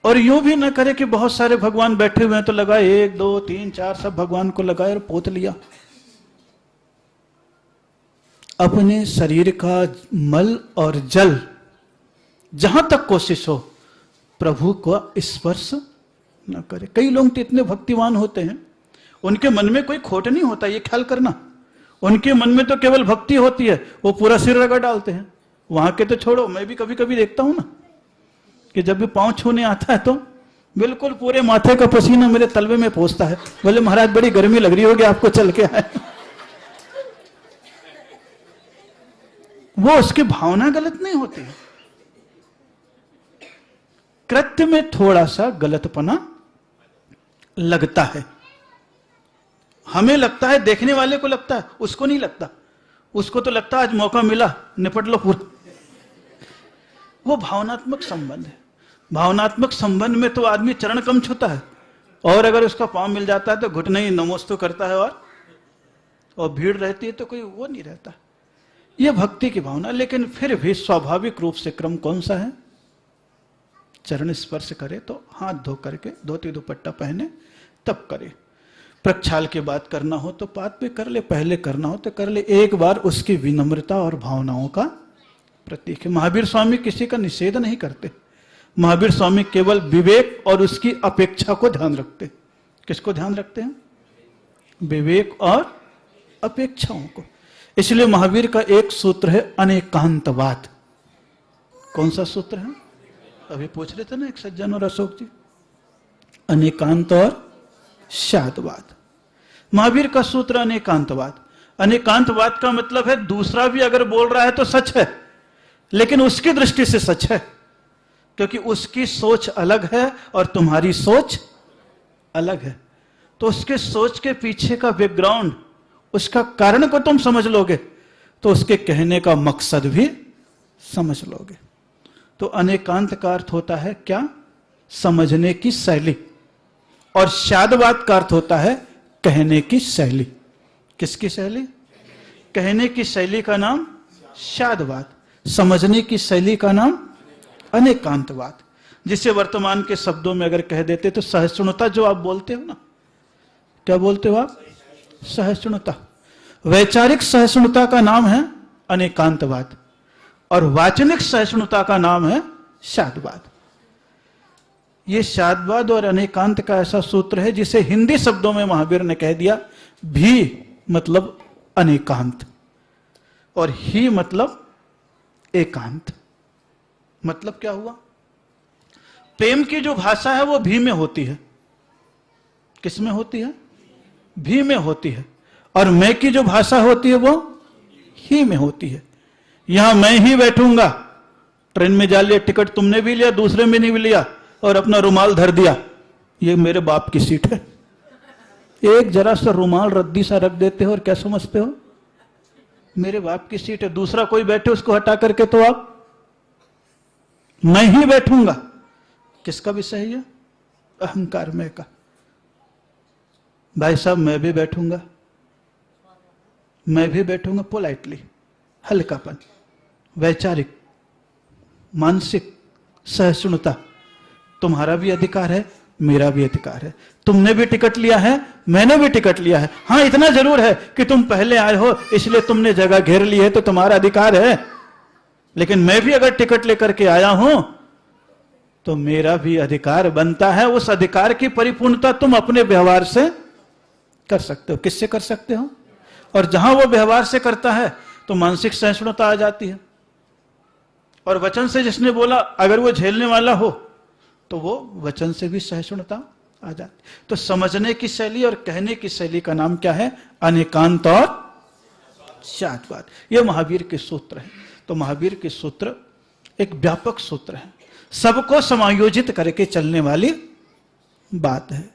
Speaker 8: और यूं भी ना करे कि बहुत सारे भगवान बैठे हुए हैं तो लगा 1 2 3 4 सब भगवान को लगाए और पोत लिया। अपने शरीर का मल और जल जहां तक कोशिश हो प्रभु को स्पर्श न करे। कई लोग तो इतने भक्तिवान होते हैं, उनके मन में कोई खोट नहीं होता, ये ख्याल करना। उनके मन में तो केवल भक्ति होती है, वो पूरा सिर रगड़ डालते हैं। वहां के तो छोड़ो, मैं भी कभी कभी देखता हूं ना कि जब भी पांव छूने आता है तो बिल्कुल पूरे माथे का पसीना मेरे तलवे में पहुंचता है। बोले महाराज बड़ी गर्मी लग रही होगी आपको, चल के आए। वो उसकी भावना गलत नहीं होती, कृत्य में थोड़ा सा गलतपना लगता है। हमें लगता है, देखने वाले को लगता है, उसको नहीं लगता। उसको तो लगता है आज मौका मिला, निपट लो पूरा। वो भावनात्मक संबंध है। भावनात्मक संबंध में तो आदमी चरण कम छूता है, और अगर उसका पांव मिल जाता है तो घुटने ही नमोस्तु करता है, और भीड़ रहती है तो कोई वो नहीं रहता। यह भक्ति की भावना। लेकिन फिर भी स्वाभाविक रूप से क्रम कौन सा है? चरण स्पर्श करे तो हाथ धो करके, धोती दुपट्टा पहने तब करे। प्रक्षाल के बाद करना हो तो बाद में कर ले, पहले करना हो तो कर ले। एक बार उसकी विनम्रता और भावनाओं का प्रतीक है। महावीर स्वामी किसी का निषेध नहीं करते। महावीर स्वामी केवल विवेक और उसकी अपेक्षा को ध्यान रखते। किसको ध्यान रखते हैं? विवेक और अपेक्षाओं को। इसलिए महावीर का एक सूत्र है अनेकांतवाद। कौन सा सूत्र है? अभी पूछ रहे थे ना एक सज्जन और अशोक जी, अनेकांत और शादवाद। महावीर का सूत्र अनेकांतवाद। अनेकांतवाद का मतलब है दूसरा भी अगर बोल रहा है तो सच है, लेकिन उसकी दृष्टि से सच है, क्योंकि उसकी सोच अलग है और तुम्हारी सोच अलग है। तो उसके सोच के पीछे का बैकग्राउंड, उसका कारण को तुम समझ लोगे तो उसके कहने का मकसद भी समझ लोगे। तो अनेकांत का अर्थ होता है क्या? समझने की शैली। और शादवाद का अर्थ होता है कहने की शैली। किसकी शैली? कहने की शैली का नाम शादवाद, समझने की शैली का नाम अनेकांतवाद। जिसे वर्तमान के शब्दों में अगर कह देते तो सहिष्णुता, जो आप बोलते हो ना, क्या बोलते हो आप? सहिष्णुता। वैचारिक सहिष्णुता का नाम है अनेकांतवाद, और वाचनिक सहिष्णुता का नाम है शादवाद। ये शादवाद और अनेकांत का ऐसा सूत्र है जिसे हिंदी शब्दों में महावीर ने कह दिया। भी मतलब अनेकांत और ही मतलब एकांत। मतलब क्या हुआ? प्रेम की जो भाषा है वो भी में होती है। किस में होती है? भी में होती है। और मैं की जो भाषा होती है वो ही में होती है। यहां मैं ही बैठूंगा, ट्रेन में जा लिया, टिकट तुमने भी लिया, दूसरे में नहीं भी लिया, और अपना रुमाल धर दिया, ये मेरे बाप की सीट है। एक जरा सा रुमाल रद्दी सा रख देते हो और क्या समझते हो? मेरे बाप की सीट है। दूसरा कोई बैठे उसको हटा करके तो आप मैं ही बैठूंगा। किसका विषय है? अहंकार में का। भाई साहब मैं भी बैठूंगा, मैं भी बैठूंगा पोलाइटली, हल्कापन, वैचारिक, मानसिक सहिष्णुता। तुम्हारा भी अधिकार है, मेरा भी अधिकार है। तुमने भी टिकट लिया है, मैंने भी टिकट लिया है। हां इतना जरूर है कि तुम पहले आए हो इसलिए तुमने जगह घेर ली है, तो तुम्हारा अधिकार है। लेकिन मैं भी अगर टिकट लेकर के आया हूं तो मेरा भी अधिकार बनता है। उस अधिकार की परिपूर्णता तुम अपने व्यवहार से कर सकते हो। किससे कर सकते हो? और जहां वो व्यवहार से करता है तो मानसिक सहिष्णुता आ जाती है। और वचन से जिसने बोला अगर वो झेलने वाला हो तो वो वचन से भी सहिष्णुता आ जाती। तो समझने की शैली और कहने की शैली का नाम क्या है? अनेकांत और शादवाद। ये महावीर के सूत्र है। तो महावीर के सूत्र एक व्यापक सूत्र है, सबको समायोजित करके चलने वाली बात है,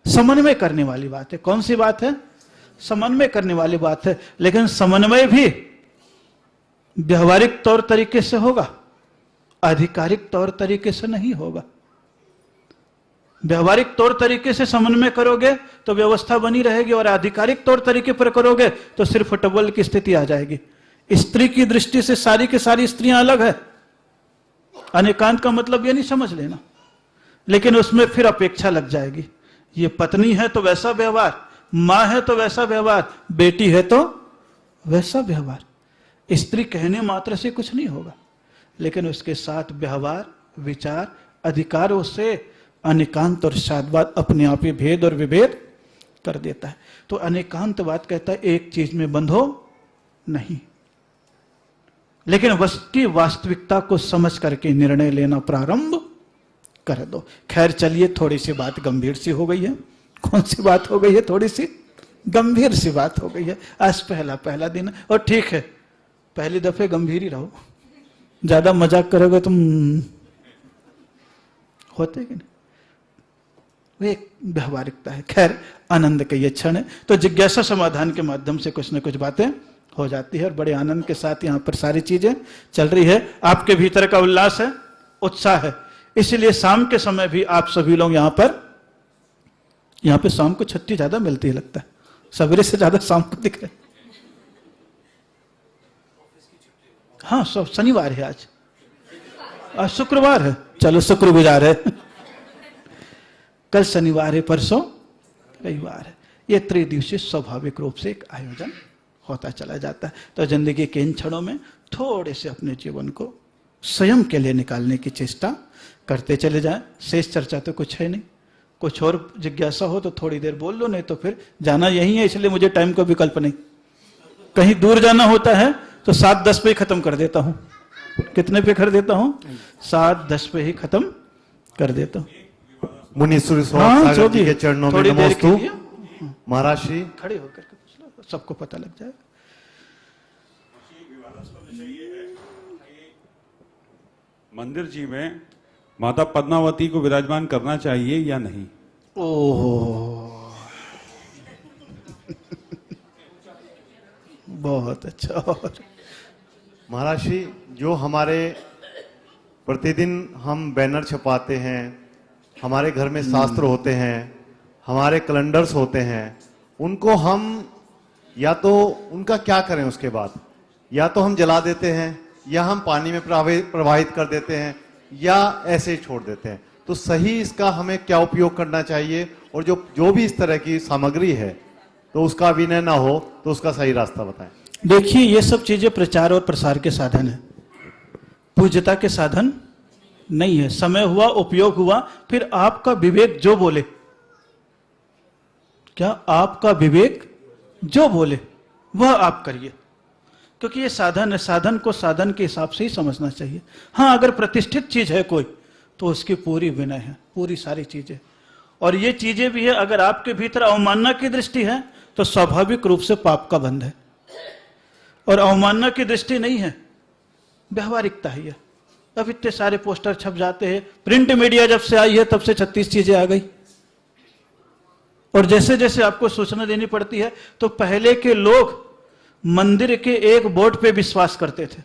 Speaker 8: समन्वय करने वाली बात है। कौन सी बात है? समन्वय करने वाली बात है। लेकिन समन्वय भी व्यवहारिक तौर तरीके से होगा, आधिकारिक तौर तरीके से नहीं होगा। व्यवहारिक तौर तरीके से समन्वय करोगे तो व्यवस्था बनी रहेगी, और आधिकारिक तौर तरीके पर करोगे तो सिर्फ टबल की स्थिति आ जाएगी। स्त्री की दृष्टि से सारी की सारी स्त्रियां अलग है। अनेकांत का मतलब ये नहीं समझ लेना, लेकिन उसमें फिर अपेक्षा लग जाएगी। ये पत्नी है तो वैसा व्यवहार, मां है तो वैसा व्यवहार, बेटी है तो वैसा व्यवहार। स्त्री कहने मात्र से कुछ नहीं होगा, लेकिन उसके साथ व्यवहार, विचार, अधिकारों से अनेकांत और साधवाद अपने आप ही भेद और विभेद कर देता है। तो अनेकांतवाद कहता है एक चीज में बंधो नहीं, लेकिन वस्तु की वास्तविकता को समझ करके निर्णय लेना प्रारंभ कर दो। खैर चलिए, थोड़ी सी बात गंभीर सी हो गई है। कौन सी बात हो गई है? थोड़ी सी गंभीर सी बात हो गई है। आज पहला दिन है, और ठीक है, पहली दफे गंभीर ही रहो। ज्यादा मजाक करोगे तुम होते कि नहीं, वो एक व्यवहारिकता है। खैर, आनंद का ये क्षण है, तो जिज्ञासा समाधान के माध्यम से कुछ न कुछ बातें हो जाती है, और बड़े आनंद के साथ यहाँ पर सारी चीजें चल रही है। आपके भीतर का उल्लास है, उत्साह है, इसलिए शाम के समय भी आप सभी लोग यहाँ पे शाम को छुट्टी ज्यादा मिलती है, लगता है सवेरे से ज्यादा शाम को दिख रहे। हाँ, सब शनिवार है आज शुक्रवार है, चलो शुक्रगुजार है। कल शनिवार है, परसों रविवार है। ये त्रिदिवसीय स्वाभाविक रूप से एक आयोजन होता चला जाता है। तो जिंदगी के इन क्षणों में थोड़े से अपने जीवन को स्वयं के लिए निकालने की चेष्टा करते चले जाएं। शेष चर्चा तो कुछ है नहीं, कुछ और जिज्ञासा हो तो थोड़ी देर बोल लो, नहीं तो फिर जाना यही है, इसलिए मुझे टाइम का विकल्प नहीं। कहीं दूर जाना होता है तो 7:10 पे ही खत्म कर देता हूं। कितने पे कर देता हूं? 7:10 पे ही खत्म कर देता हूं।
Speaker 9: मुनीश्वर सागर जी के चरणों में नमोस्तु। महाराज श्री
Speaker 8: खड़े होकर के पूछ लो, सबको पता लग जाएगा।
Speaker 3: मंदिर जी में माता पद्मावती को विराजमान करना चाहिए या नहीं?
Speaker 8: ओह, बहुत अच्छा।
Speaker 9: महाराज श्री, जो हमारे प्रतिदिन हम बैनर छपाते हैं, हमारे घर में शास्त्र होते हैं, हमारे कैलेंडर्स होते हैं, उनको हम या तो उनका क्या करें उसके बाद, या तो हम जला देते हैं, या हम पानी में प्रवाहित कर देते हैं, या ऐसे ही छोड़ देते हैं। तो सही इसका हमें क्या उपयोग करना चाहिए, और जो भी इस तरह की सामग्री है तो उसका विनय ना हो, तो उसका सही रास्ता बताएं।
Speaker 8: देखिए, ये सब चीजें प्रचार और प्रसार के साधन है, पूज्यता के साधन नहीं है। समय हुआ, उपयोग हुआ, फिर आपका विवेक जो बोले, क्या आपका विवेक जो बोले वह आप करिए, क्योंकि ये साधन है। साधन को साधन के हिसाब से ही समझना चाहिए। हाँ, अगर प्रतिष्ठित चीज है कोई तो उसकी पूरी विनय है, पूरी सारी चीजें। और ये चीजें भी है, अगर आपके भीतर अवमानना की दृष्टि है तो स्वाभाविक रूप से पाप का बंध है, और अवमानना की दृष्टि नहीं है, व्यवहारिकता ही है। अब इतने सारे पोस्टर छप जाते हैं, प्रिंट मीडिया जब से आई है तब से 36 चीजें आ गई, और जैसे जैसे आपको सूचना देनी पड़ती है, तो पहले के लोग मंदिर के एक बोर्ड पे विश्वास करते थे।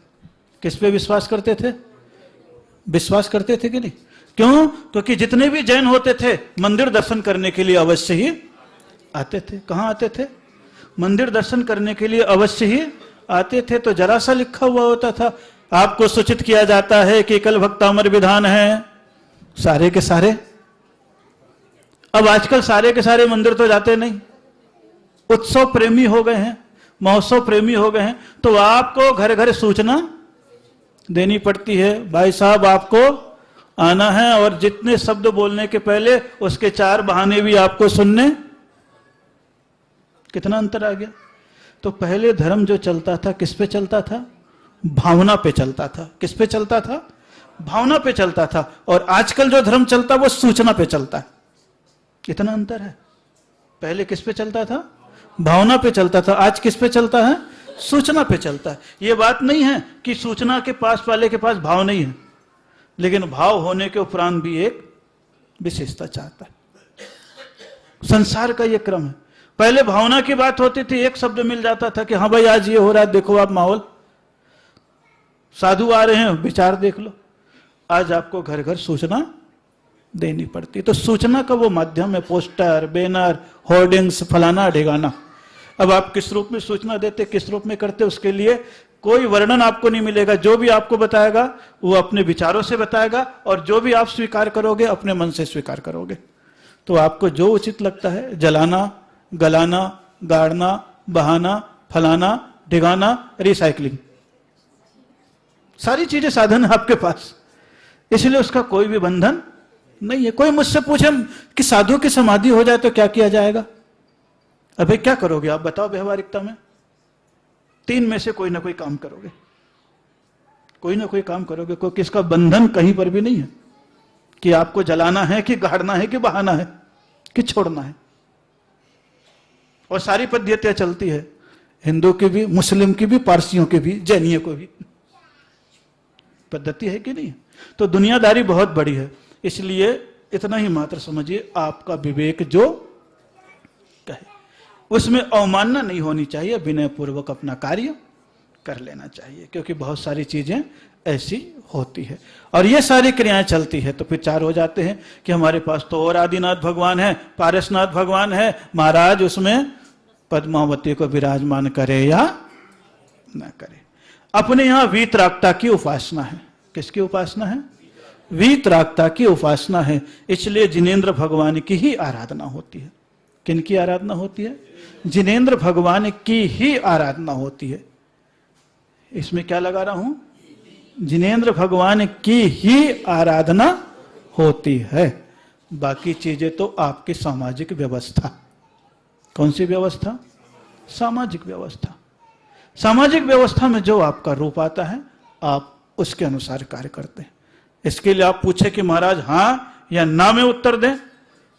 Speaker 8: किस पे विश्वास करते थे? विश्वास करते थे कि नहीं? क्यों? क्योंकि जितने भी जैन होते थे मंदिर दर्शन करने के लिए अवश्य ही आते थे। कहां आते थे? मंदिर दर्शन करने के लिए अवश्य ही आते थे। तो जरा सा लिखा हुआ होता था, आपको सूचित किया जाता है कि कल भक्तामर विधान है, सारे के सारे। अब आजकल सारे के सारे मंदिर तो जाते नहीं, उत्सव प्रेमी हो गए हैं, महोत्सव प्रेमी हो गए हैं, तो आपको घर घर सूचना देनी पड़ती है, भाई साहब आपको आना है, और जितने शब्द बोलने के पहले उसके 4 बहाने भी आपको सुनने। कितना अंतर आ गया। तो पहले धर्म जो चलता था किस पे चलता था? भावना पे चलता था। किस पे चलता था? भावना पे चलता था। और आजकल जो धर्म चलता है वो सूचना पे चलता है। कितना अंतर है। पहले किस पे चलता था? भावना पे चलता था। आज किस पे चलता है? सूचना पे चलता है। ये बात नहीं है कि सूचना के पास वाले के पास भाव नहीं है, लेकिन भाव होने के उपरांत भी एक विशेषता चाहता है। संसार का ये क्रम है। पहले भावना की बात होती थी, एक शब्द मिल जाता था कि हाँ भाई आज ये हो रहा है, देखो आप माहौल। साधु आ रहे हैं, विचार देख लो। आज आपको घर घर सूचना देनी पड़ती है। तो सूचना का वो माध्यम है पोस्टर, बैनर, होर्डिंग्स, फलाना ढिगाना। अब आप किस रूप में सूचना देते, किस रूप में करते, उसके लिए कोई वर्णन आपको नहीं मिलेगा। जो भी आपको बताएगा वो अपने विचारों से बताएगा, और जो भी आप स्वीकार करोगे अपने मन से स्वीकार करोगे। तो आपको जो उचित लगता है, जलाना, गलाना, गाड़ना, बहाना, फलाना, ढिगाना, रिसाइकलिंग, सारी चीजें साधन है आपके पास, इसलिए उसका कोई भी बंधन नहीं है। कोई मुझसे पूछे कि साधु की समाधि हो जाए तो क्या किया जाएगा, अबे क्या करोगे आप बताओ? व्यवहारिकता में 3 में से कोई ना कोई काम करोगे, कोई ना कोई काम करोगे। कोई किसका बंधन कहीं पर भी नहीं है कि आपको जलाना है कि गाड़ना है कि बहाना है कि छोड़ना है। और सारी पद्धतियां चलती है, हिंदू की भी, मुस्लिम की भी, पारसियों की भी, जैनियों को भी पद्धति है कि नहीं? तो दुनियादारी बहुत बड़ी है, इसलिए इतना ही मात्र समझिए, आपका विवेक जो कहे उसमें अवमानना नहीं होनी चाहिए, विनय पूर्वक अपना कार्य कर लेना चाहिए, क्योंकि बहुत सारी चीजें ऐसी होती है और ये सारी क्रियाएं चलती है। तो फिर 4 हो जाते हैं कि हमारे पास तो और आदिनाथ भगवान है, पारसनाथ भगवान है, महाराज उसमें पद्मावती को विराजमान करे या न करे। अपने यहां वीतरागता की उपासना है। किसकी उपासना है? वीतरागता की उपासना है, इसलिए जिनेंद्र भगवान की ही आराधना होती है। किनकी आराधना होती है? जिनेंद्र भगवान की ही आराधना होती है। इसमें क्या लगा रहा हूं? जिनेंद्र भगवान की ही आराधना होती है। बाकी चीजें तो आपकी सामाजिक व्यवस्था। कौन सी व्यवस्था? सामाजिक व्यवस्था। सामाजिक व्यवस्था में जो आपका रूप आता है आप उसके अनुसार कार्य करते हैं। इसके लिए आप पूछे कि महाराज हां या ना में उत्तर दें,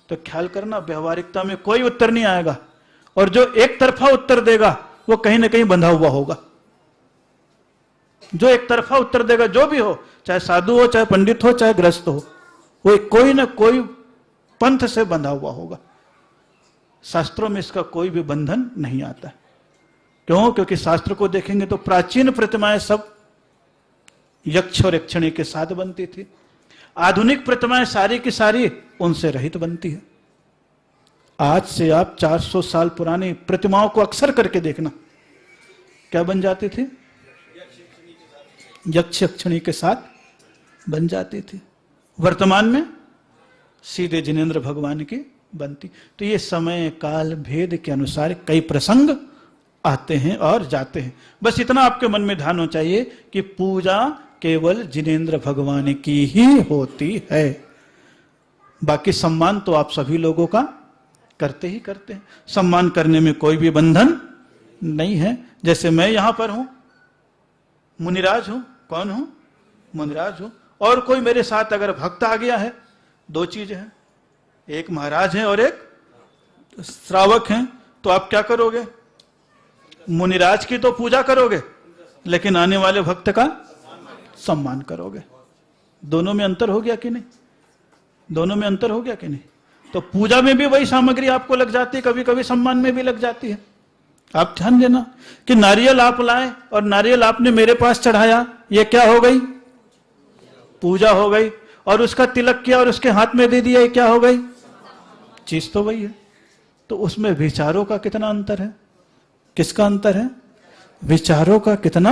Speaker 8: तो ख्याल करना व्यवहारिकता में कोई उत्तर नहीं आएगा, और जो एक तरफा उत्तर देगा वो कहीं ना कहीं बंधा हुआ होगा। जो एक तरफा उत्तर देगा, जो भी हो, चाहे साधु हो, चाहे पंडित हो, चाहे गृहस्थ हो, वो कोई ना कोई पंथ से बंधा हुआ होगा। शास्त्रों में इसका कोई भी बंधन नहीं आता। क्यों? क्योंकि शास्त्र को देखेंगे तो प्राचीन प्रतिमाएं सब यक्ष और यक्षिणी के साथ बनती थी। आधुनिक प्रतिमाएं सारी की सारी उनसे रहित बनती है। आज से आप 400 साल पुरानी प्रतिमाओं को अक्सर करके देखना, क्या बन जाती थी? यक्ष यक्षिणी के साथ बन जाती थी। वर्तमान में सीधे जिनेंद्र भगवान की बनती। तो ये समय काल भेद के अनुसार कई प्रसंग आते हैं और जाते हैं। बस इतना आपके मन में ध्यान होना चाहिए कि पूजा केवल जिनेंद्र भगवान की ही होती है। बाकी सम्मान तो आप सभी लोगों का करते ही करते हैं। सम्मान करने में कोई भी बंधन नहीं है। जैसे मैं यहां पर हूं, मुनिराज हूं। कौन हूं? मुनिराज हूं। और कोई मेरे साथ अगर भक्त आ गया है, 2 चीजें हैं, एक महाराज है और एक श्रावक हैं, तो आप क्या करोगे? मुनिराज की तो पूजा करोगे, लेकिन आने वाले भक्त का सम्मान करोगे। दोनों में अंतर हो गया कि नहीं? दोनों में अंतर हो गया कि नहीं? तो पूजा में भी वही सामग्री आपको लग जाती है, कभी कभी सम्मान में भी लग जाती है। आप ध्यान देना कि नारियल आप लाए और नारियल आपने मेरे पास चढ़ाया, ये क्या हो गई? पूजा हो गई। और उसका तिलक किया और उसके हाथ में दे दिया, ये क्या हो गई? चीज तो वही है। तो उसमें विचारों का कितना अंतर है? किसका अंतर है? विचारों का कितना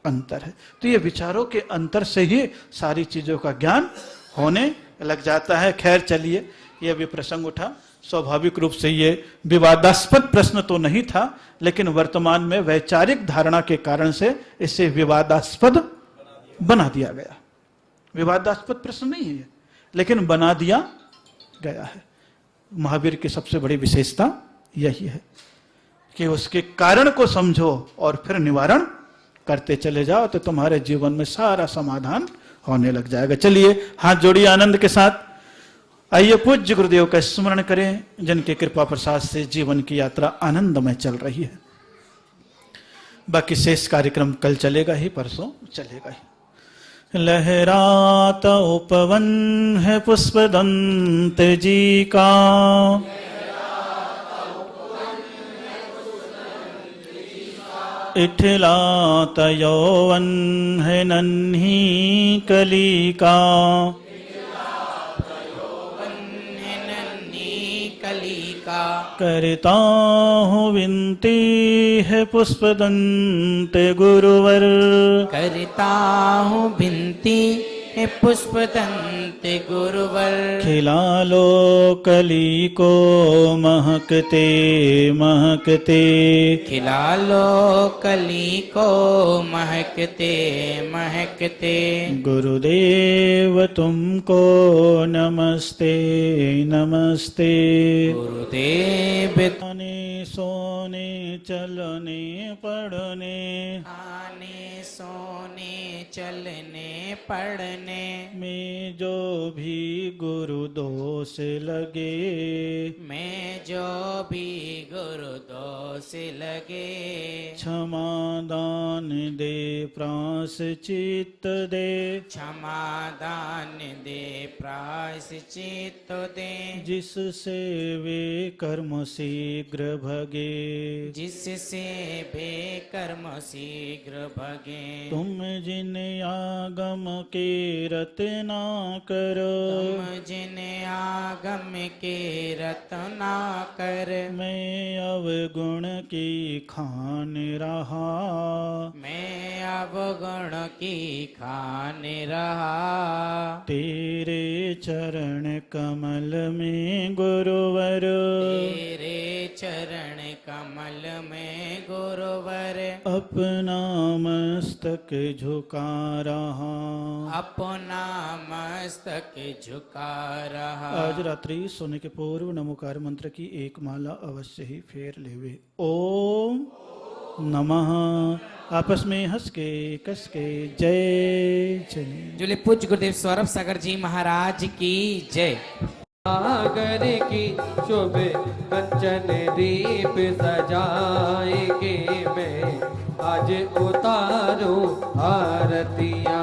Speaker 8: अंतर है। तो ये विचारों के अंतर से ही सारी चीजों का ज्ञान होने लग जाता है। खैर चलिए, ये अभी प्रसंग उठा, स्वाभाविक रूप से ये विवादास्पद प्रश्न तो नहीं था, लेकिन वर्तमान में वैचारिक धारणा के कारण से इसे विवादास्पद बना दिया गया। विवादास्पद प्रश्न नहीं है, लेकिन बना दिया गया है। महावीर की सबसे बड़ी विशेषता यही है कि उसके कारण को समझो और फिर निवारण करते चले जाओ, तो तुम्हारे जीवन में सारा समाधान होने लग जाएगा। चलिए हाथ जोड़िए आनंद के साथ। आइए पूज्य गुरुदेव का स्मरण करें, जिनके कृपा प्रसाद से जीवन की यात्रा आनंदमय चल रही है। बाकी शेष कार्यक्रम कल चलेगा ही, परसों चलेगा ही। लहराता उपवन है पुष्पदंत जी का,
Speaker 7: इठला तयौवन है नन्ही कलिका,
Speaker 2: कलिका
Speaker 7: करता हूँ विनती है पुष्पदंत गुरुवर,
Speaker 2: करता हूँ विनती है पुष्पदंत गुरुवर।
Speaker 7: खिला लो कली को महकते महकते,
Speaker 2: खिला लो कली को महकते महकते।
Speaker 7: गुरुदेव तुमको नमस्ते नमस्ते।
Speaker 2: गुरुदेव
Speaker 7: आने सोने चलने पढ़ने,
Speaker 2: आने सोने चलने पढ़ने
Speaker 7: में जो भी गुरु दोष लगे,
Speaker 2: में जो भी गुरु दोष लगे,
Speaker 7: क्षमा दान दे प्रायश्चित दे,
Speaker 2: क्षमा दान दे प्रायश्चित दे।
Speaker 7: जिससे वे कर्म शीघ्र भगे,
Speaker 2: जिससे वे कर्म शीघ्र भगे।
Speaker 7: तुम जिन आगम के रतना करो,
Speaker 2: तुम जिन आगम के रतना कर,
Speaker 7: मैं अवगुण की खान रहा,
Speaker 2: मैं अवगुण की खान रहा।
Speaker 7: तेरे चरण कमल में गुरुवर,
Speaker 2: तेरे चरण कमल में गुरुवर,
Speaker 7: अपना मस्तक झुका रहा।
Speaker 2: अपना मस्तक झुका रहा।
Speaker 7: आज रात्रि सोने के पूर्व नमोकार मंत्र की एक माला अवश्य ही फेर लेवे। ओम नमः। आपस में हंस के कस के जय जने।
Speaker 2: जुले पूज्य गुरुदेव सौरभ सागर जी महाराज की जय।
Speaker 1: सागर की शोभे कंचन दीप सजाए के मैं आज उतारूं आरतियां।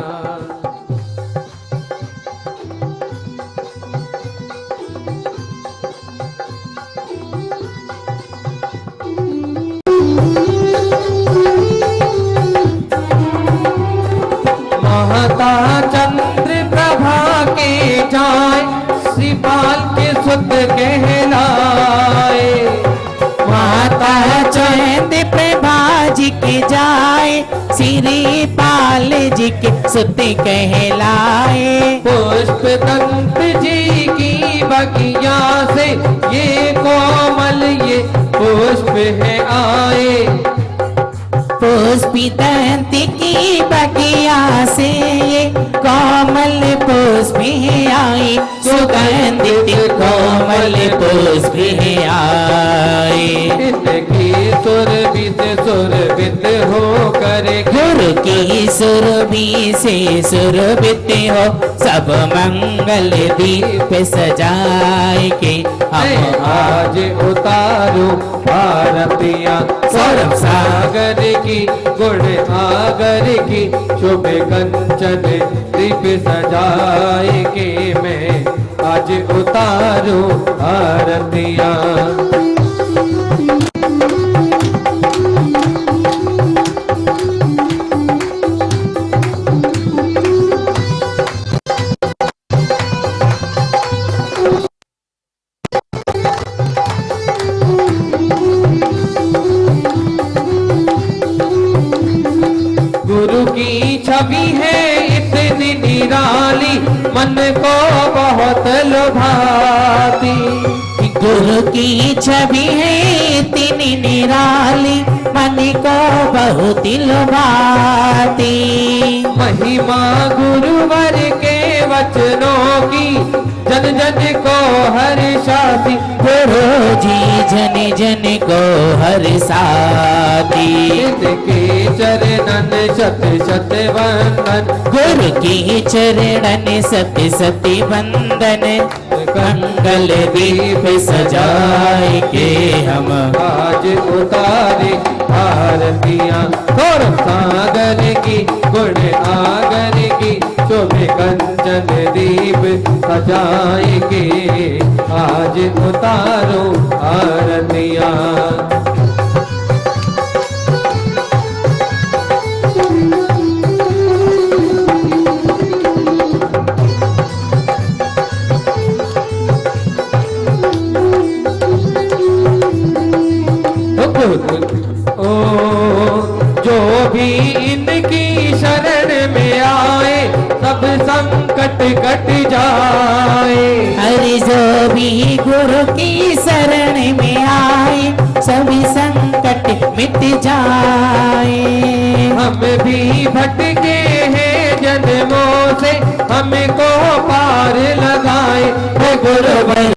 Speaker 1: महता चंद्र प्रभा के जाए श्रीपाल के सुत कहलाए।
Speaker 2: माता चंद प्रभा जी के जाए श्री पाल जी के सुत कहलाए।
Speaker 1: पुष्प दंत जी की बगिया से ये कोमल ये पुष्प है आए।
Speaker 2: पुष्पी दंत की बगिया से ये कोमल पुष्प आए। सुगंधित कोमल पुष्प आए।
Speaker 1: इनकी सुरभित हो करे
Speaker 2: गुरु की सुरभि से सुरभित हो सब मंगल दीप सजाए के हम
Speaker 1: आज उतारूं आरतियां। सौरभ सागर की गुण आगर की शुभ कंचन दीप सजाए के मैं आज उतारूं आरतियां। गुरु की छवि है इतनी निराली मन को बहुत लुभाती।
Speaker 2: गुरु की छवि है इतनी निराली मन को बहुत लुभाती।
Speaker 1: महिमा गुरुवर के वचनों की जन जन को हर्षाती।
Speaker 2: गुरु जी जन जन को हर्षाती।
Speaker 1: इनके चरणन शत शत वंदन।
Speaker 2: गुरु की चरणन सत्य सत्य वंदन। मंगल दीप सजाए के हम
Speaker 1: आज उतारे आरतियां। सौरभ सागर की गुण आगर की शोभे कंचन दीप सजाए के आज उतारो आरतियां। संकट कट जाए।
Speaker 2: अरे जो भी गुरु की शरण में आए सभी संकट मिट जाए।
Speaker 1: हम भी भटके हैं जन्मों से, हमको पार लगाए हे गुरुवर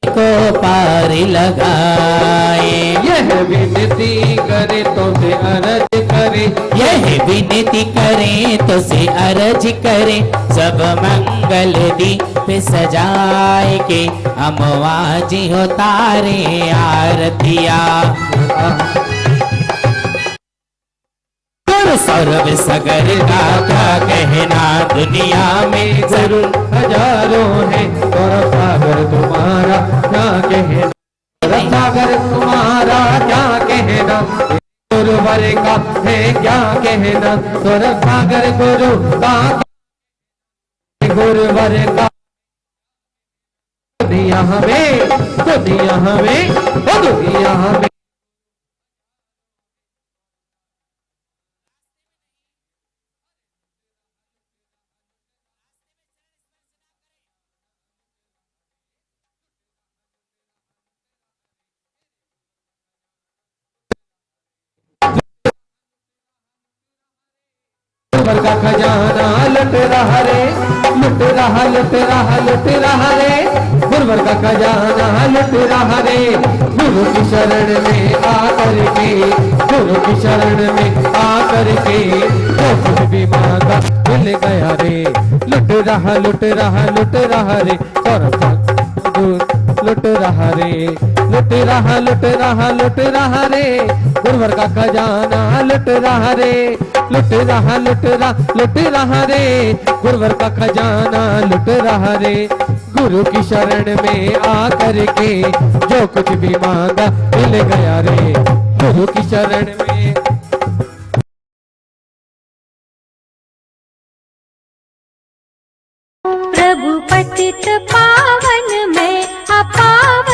Speaker 2: को पार लगाए।
Speaker 1: यह विनती करे तो से अरज करे,
Speaker 2: यह विनती करें तो से अर्ज करें, सब मंगल दीप सजाए के हम आज हो तारे आरतिया। गुरु सौरभ सागर का क्या कहना, दुनिया में
Speaker 1: गुरु हजारों हैं सौरभ सागर तुम्हारा क्या कहना, सौरभ सागर तुम्हारा क्या कहना, गुरुवर का है क्या कहना, सौरभ सागर गुरु का गुरुवर का। दुनिया हमें, दुनिया हमें, दुनिया हमें गुरुवर का खजाना लुट रहा रे, लुट रहा लुट रहा लुट रहा रे, गुरुवर का खजाना लुट रहा रे। गुरु की शरण में आकर के, गुरु की शरण में आकर के जो कुछ भी मांगा मिल गया रे। लुट रहा लुट रहा लुट रहा रे, लुट रहा रे, लुट रहा लुट रहा लुट रहा रे, गुरुवर का खजाना लुट रहा रे, लुट रहा लुट रहा लुट रहा रे, गुरुवर का खजाना लुट रहा रे। गुरु की शरण में आकर के जो कुछ भी मांगा मिल गया रे, गुरु की शरण में।
Speaker 4: प्रभु पतित पावन में अपावन